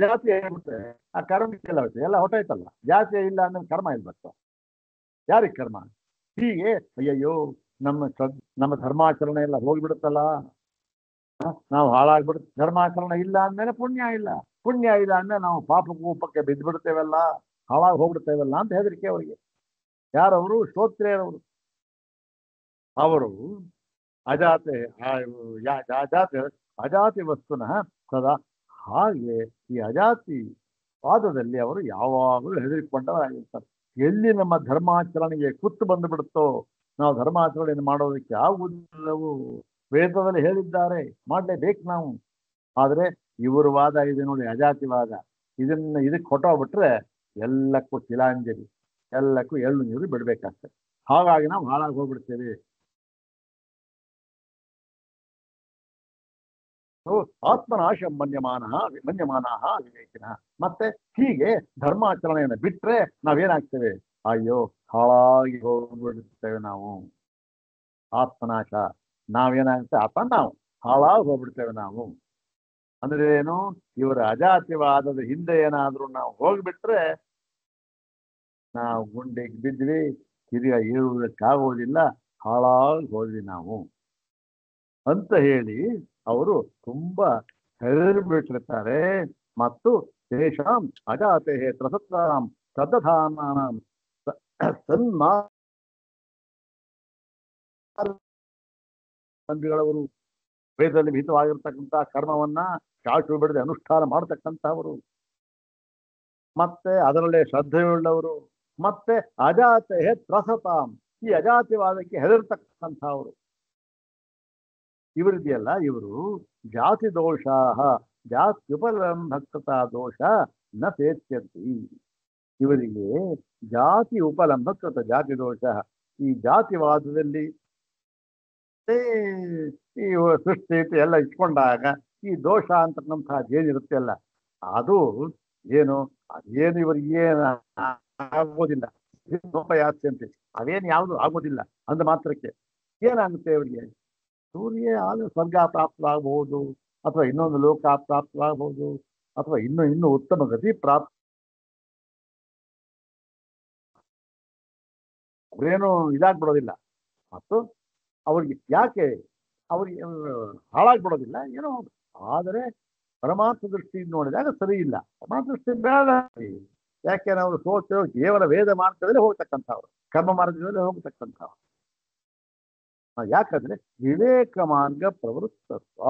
ಜಾತಿ ಏನಾಗುತ್ತೆ? ಆ ಕರ್ಮಕ್ಕೆಲ್ಲ ಎಲ್ಲ ಹೊಟ್ಟೈತಲ್ಲ, ಜಾತಿ ಇಲ್ಲ ಅಂದ್ರೆ ಕರ್ಮ ಇಲ್ಲಿ ಬರ್ತಾವ. ಯಾರಿಗೆ ಕರ್ಮ? ಹೀಗೆ ಅಯ್ಯಯ್ಯೋ ನಮ್ಮ ಧರ್ಮಾಚರಣೆ ಎಲ್ಲ ಹೋಗ್ಬಿಡುತ್ತಲ್ಲ, ನಾವು ಹಾಳಾಗ್ಬಿಡುತ್ತೆ. ಧರ್ಮಾಚರಣೆ ಇಲ್ಲ ಅಂದ್ಮೇಲೆ ಪುಣ್ಯ ಇಲ್ಲ ಅಂದ್ಮೇಲೆ ನಾವು ಪಾಪಕ್ಕೆ ಬಿದ್ದು ಬಿಡ್ತೇವಲ್ಲ, ಹಾಳಾಗಿ ಹೋಗ್ಬಿಡ್ತೇವಲ್ಲ ಅಂತ ಹೆದರಿಕೆ ಅವರಿಗೆ. ಯಾರವರು? ಶ್ರೋತ್ರಿಯರವರು. ಅವರು ಅಜಾತಿ ವಸ್ತುನಃ ಸದಾ, ಹಾಗೆ ಈ ಅಜಾತಿ ವಾದದಲ್ಲಿ ಅವರು ಯಾವಾಗಲೂ ಹೆದರಿಕೊಂಡವರಾಗಿರ್ತಾರೆ. ಎಲ್ಲಿ ನಮ್ಮ ಧರ್ಮಾಚರಣೆಗೆ ಕುತ್ತು ಬಂದು ಬಿಡುತ್ತೋ, ನಾವು ಧರ್ಮಾಚರಣೆಯನ್ನು ಮಾಡೋದಕ್ಕೆ ಆಗುವುದಿಲ್ಲವೂ, ವೇದದಲ್ಲಿ ಹೇಳಿದ್ದಾರೆ ಮಾಡಲೇಬೇಕು ನಾವು. ಆದರೆ ಇವರು ವಾದ ಇದೆ ನೋಡಿ, ಅಜಾತಿವಾದ. ಇದಕ್ಕೆ ಹೊಟ್ಟೋಗ್ಬಿಟ್ರೆ ಎಲ್ಲಕ್ಕೂ ತಿಲಾಂಜಲಿ, ಎಲ್ಲಕ್ಕೂ ಎಳ್ಳು ನೀರು ಬಿಡ್ಬೇಕಾಗ್ತದೆ. ಹಾಗಾಗಿ ನಾವು ಹಾಳಾಗಿ ಹೋಗ್ಬಿಡ್ತೇವೆ. ಆತ್ಮನಾಶ ಮನ್ಯಮಾನ ವಿವೇಕಿನ. ಮತ್ತೆ ಹೀಗೆ ಧರ್ಮಾಚರಣೆಯನ್ನು ಬಿಟ್ರೆ ನಾವೇನಾಗ್ತೇವೆ? ಅಯ್ಯೋ ಹಾಳಾಗಿ ಹೋಗ್ಬಿಡ್ತೇವೆ ನಾವು. ಆತ್ಮನಾಶ, ನಾವೇನಾಗುತ್ತೆ? ನಾವು ಹಾಳಾಗಿ ಹೋಗ್ಬಿಡ್ತೇವೆ ನಾವು. ಅಂದ್ರೆ ಏನು? ಇವರ ಅಜಾತಿವಾದದ ಹಿಂದೆ ಏನಾದ್ರೂ ನಾವು ಹೋಗ್ಬಿಟ್ರೆ ನಾವು ಗುಂಡಿಗೆ ಬಿದ್ವಿ, ತಿರ್ಗ ಏಳುವುದಕ್ಕಾಗೋದಿಲ್ಲ, ಹಾಳಾಗಿ ಹೋದ್ವಿ ನಾವು ಅಂತ ಹೇಳಿ ಅವರು ತುಂಬಾ ಹೆದರಿಬಿಟ್ಟಿರ್ತಾರೆ. ಮತ್ತು ತೇಷಾಂ ಅಜಾತೆ ತ್ರಸತ್ರಾಂ ತದ್ದಧಾನಾಂ ಸನ್ಮಾರ್ಗಗಳವರು, ವೇದದಲ್ಲಿ ವಿಹಿತವಾಗಿರ್ತಕ್ಕಂತಹ ಕರ್ಮವನ್ನ ಚಾಚು ಬಿಡದೆ ಅನುಷ್ಠಾನ ಮಾಡತಕ್ಕಂಥವರು, ಮತ್ತೆ ಅದರಲ್ಲೇ ಶ್ರದ್ಧೆಯುಳ್ಳವರು, ಮತ್ತೆ ಅಜಾತೆ ತ್ರಸತಾಂ, ಈ ಅಜಾತಿವಾದಕ್ಕೆ ಹೆದರ್ತಕ್ಕಂಥವರು. ಇವರಿದೆಯಲ್ಲ, ಇವರು ಜಾತಿ ದೋಷ ಜಾತ್ಯುಪಲಂಭಕೃತ ದೋಷ ನ ಸೇತ್ಯಂತಿ. ಇವರಿಗೆ ಜಾತಿ ಉಪಲಂಭಕೃತ ಜಾತಿ ದೋಷ, ಈ ಜಾತಿವಾದದಲ್ಲಿ ಈ ಸೃಷ್ಟಿ ಎಲ್ಲ ಇಟ್ಕೊಂಡಾಗ ಈ ದೋಷ ಅಂತಕ್ಕಂಥದ್ದು ಏನಿರುತ್ತೆ ಅಲ್ಲ, ಅದು ಏನು ಅದೇನು ಇವರಿಗೆ ಏನು ಆಗೋದಿಲ್ಲ. ಅಂತ ಅದೇನು ಯಾವುದು ಆಗೋದಿಲ್ಲ ಅಂದ ಮಾತ್ರಕ್ಕೆ ಏನಾಗುತ್ತೆ ಇವರಿಗೆ? ಸೂರ್ಯ ಆದ್ರೆ ಸ್ವರ್ಗ ಪ್ರಾಪ್ತವಾಗಬಹುದು, ಅಥವಾ ಇನ್ನೊಂದು ಲೋಕ ಪ್ರಾಪ್ತವಾಗಬಹುದು, ಅಥವಾ ಇನ್ನು ಉತ್ತಮ ಗತಿ ಪ್ರಾಪ್ತ. ಅವರೇನು ಇದಾಗ್ಬಿಡೋದಿಲ್ಲ. ಮತ್ತು ಅವ್ರಿಗೆ ಯಾಕೆ ಅವ್ರಿಗೆ ಹಾಳಾಗ್ಬಿಡೋದಿಲ್ಲ ಏನೋ. ಆದರೆ ಪರಮಾತ್ಮ ದೃಷ್ಟಿಯಿಂದ ನೋಡಿದಾಗ ಸರಿ ಇಲ್ಲ. ಪರಮಾತ್ಮ ದೃಷ್ಟಿ ಬೇಡ. ಯಾಕೆ ನಾವು ಸೋಚೋ ಕೇವಲ ವೇದ ಮಾರ್ಗದಲ್ಲಿ ಹೋಗ್ತಕ್ಕಂಥವ್ರು, ಕರ್ಮ ಮಾರ್ಗದಲ್ಲಿ ಹೋಗ್ತಕ್ಕಂಥವ್ರು. ಯಾಕಂದ್ರೆ ವಿವೇಕ ಮಾರ್ಗ ಪ್ರವೃತ್ತತ್ವ.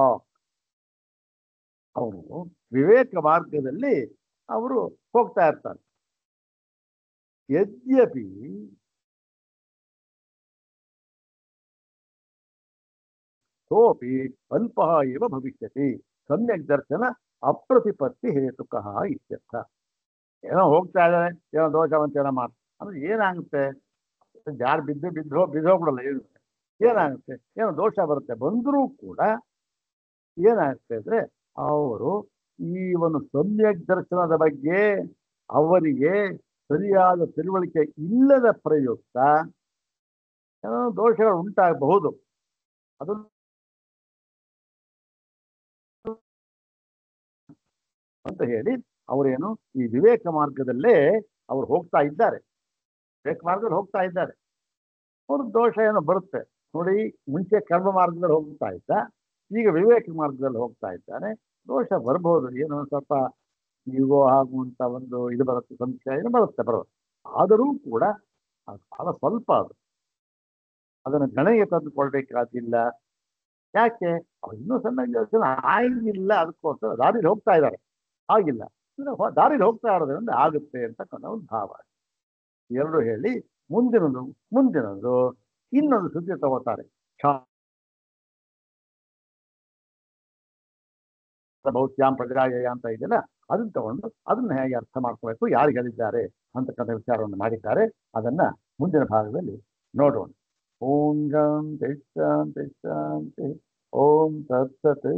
ಅವರು ವಿವೇಕ ಮಾರ್ಗದಲ್ಲಿ ಅವರು ಹೋಗ್ತಾ ಇರ್ತಾರೆ. ಯದ್ಯಪಿ ಸೋಪಿ ಅಲ್ಪ ಇವ ಭವಿಷ್ಯತಿ ಸಮ್ಯಕ್ ದರ್ಶನ ಅಪ್ರತಿಪತ್ತಿ ಹೇತುಕಃ ಇತ್ಯರ್ಥ. ಏನೋ ಹೋಗ್ತಾ ಇದ್ದಾರೆ, ಏನೋ ದೋಷವಂತ ಮಾತು ಅಂದ್ರೆ ಏನಾಗುತ್ತೆ? ಜಾರು ಬಿದ್ದೋಗ್ಬಿಡಲ್ಲ. ಏನಾಗುತ್ತೆ? ಏನೋ ದೋಷ ಬರುತ್ತೆ. ಬಂದರೂ ಕೂಡ ಏನಾಗುತ್ತೆ ಅಂದ್ರೆ ಅವರು ಈ ಒಂದು ಸಮ್ಯಕ್ ದರ್ಶನದ ಬಗ್ಗೆ ಅವರಿಗೆ ಸರಿಯಾದ ತಿಳುವಳಿಕೆ ಇಲ್ಲದ ಪ್ರಯುಕ್ತ ಏನೋ ದೋಷಗಳು ಉಂಟಾಗಬಹುದು. ಅದು ಅಂತ ಹೇಳಿ ಅವರೇನು ಈ ವಿವೇಕ ಮಾರ್ಗದಲ್ಲೇ ಅವ್ರು ಹೋಗ್ತಾ ಇದ್ದಾರೆ. ವಿವೇಕ ಮಾರ್ಗದಲ್ಲಿ ಹೋಗ್ತಾ ಇದ್ದಾರೆ. ಅವ್ರ ದೋಷ ಏನೋ ಬರುತ್ತೆ ನೋಡಿ. ಮುಂಚೆ ಕರ್ಮ ಮಾರ್ಗದಲ್ಲಿ ಹೋಗ್ತಾ ಇದ್ದ, ಈಗ ವಿವೇಕ ಮಾರ್ಗದಲ್ಲಿ ಹೋಗ್ತಾ ಇದ್ದಾನೆ. ದೋಷ ಬರ್ಬೋದು, ಏನೋ ಸ್ವಲ್ಪ ಈಗೋ ಆಗುವಂತ ಒಂದು ಇದು ಬರುತ್ತೆ, ಸಂಶಯ ಏನು ಬರುತ್ತೆ. ಆದರೂ ಕೂಡ ಬಹಳ ಸ್ವಲ್ಪ ಅದು, ಅದನ್ನು ಗಣನೆಗೆ ತಂದುಕೊಳ್ಬೇಕಾದಿಲ್ಲ. ಯಾಕೆ? ಅವ್ರು ಇನ್ನೂ ಸಣ್ಣ ಆಗಿಲ್ಲ, ಅದಕ್ಕೋಸ್ಕರ ದಾರಿಲಿ ಹೋಗ್ತಾ ಇದ್ದಾರೆ. ಆಗಿಲ್ಲ ದಾರಿಲಿ ಹೋಗ್ತಾ ಇರೋದ್ರಿಂದ ಆಗುತ್ತೆ ಅಂತಕ್ಕಂಥ ಒಂದು ಭಾವ. ಎರಡು ಹೇಳಿ ಮುಂದಿನದು ಇನ್ನೊಂದು ಸುದ್ದಿ ತಗೋತಾರೆ. ಭೌತ್ಯಾಂ ಪ್ರಜರಾಯ ಅಂತ ಇದೆಯಲ್ಲ, ಅದನ್ನ ತಗೊಂಡು ಅದನ್ನ ಹೇಗೆ ಅರ್ಥ ಮಾಡ್ಕೋಬೇಕು, ಯಾರು ಹೇಳಿದ್ದಾರೆ ಅಂತಕ್ಕಂಥ ವಿಚಾರವನ್ನು ಮಾಡಿದ್ದಾರೆ. ಅದನ್ನ ಮುಂದಿನ ಭಾಗದಲ್ಲಿ ನೋಡೋಣ. ಓಂ ಶಾಂತಿ ಶಾಂತಿ ಶಾಂತಿ. ಓಂ ತತ್ಸತ್.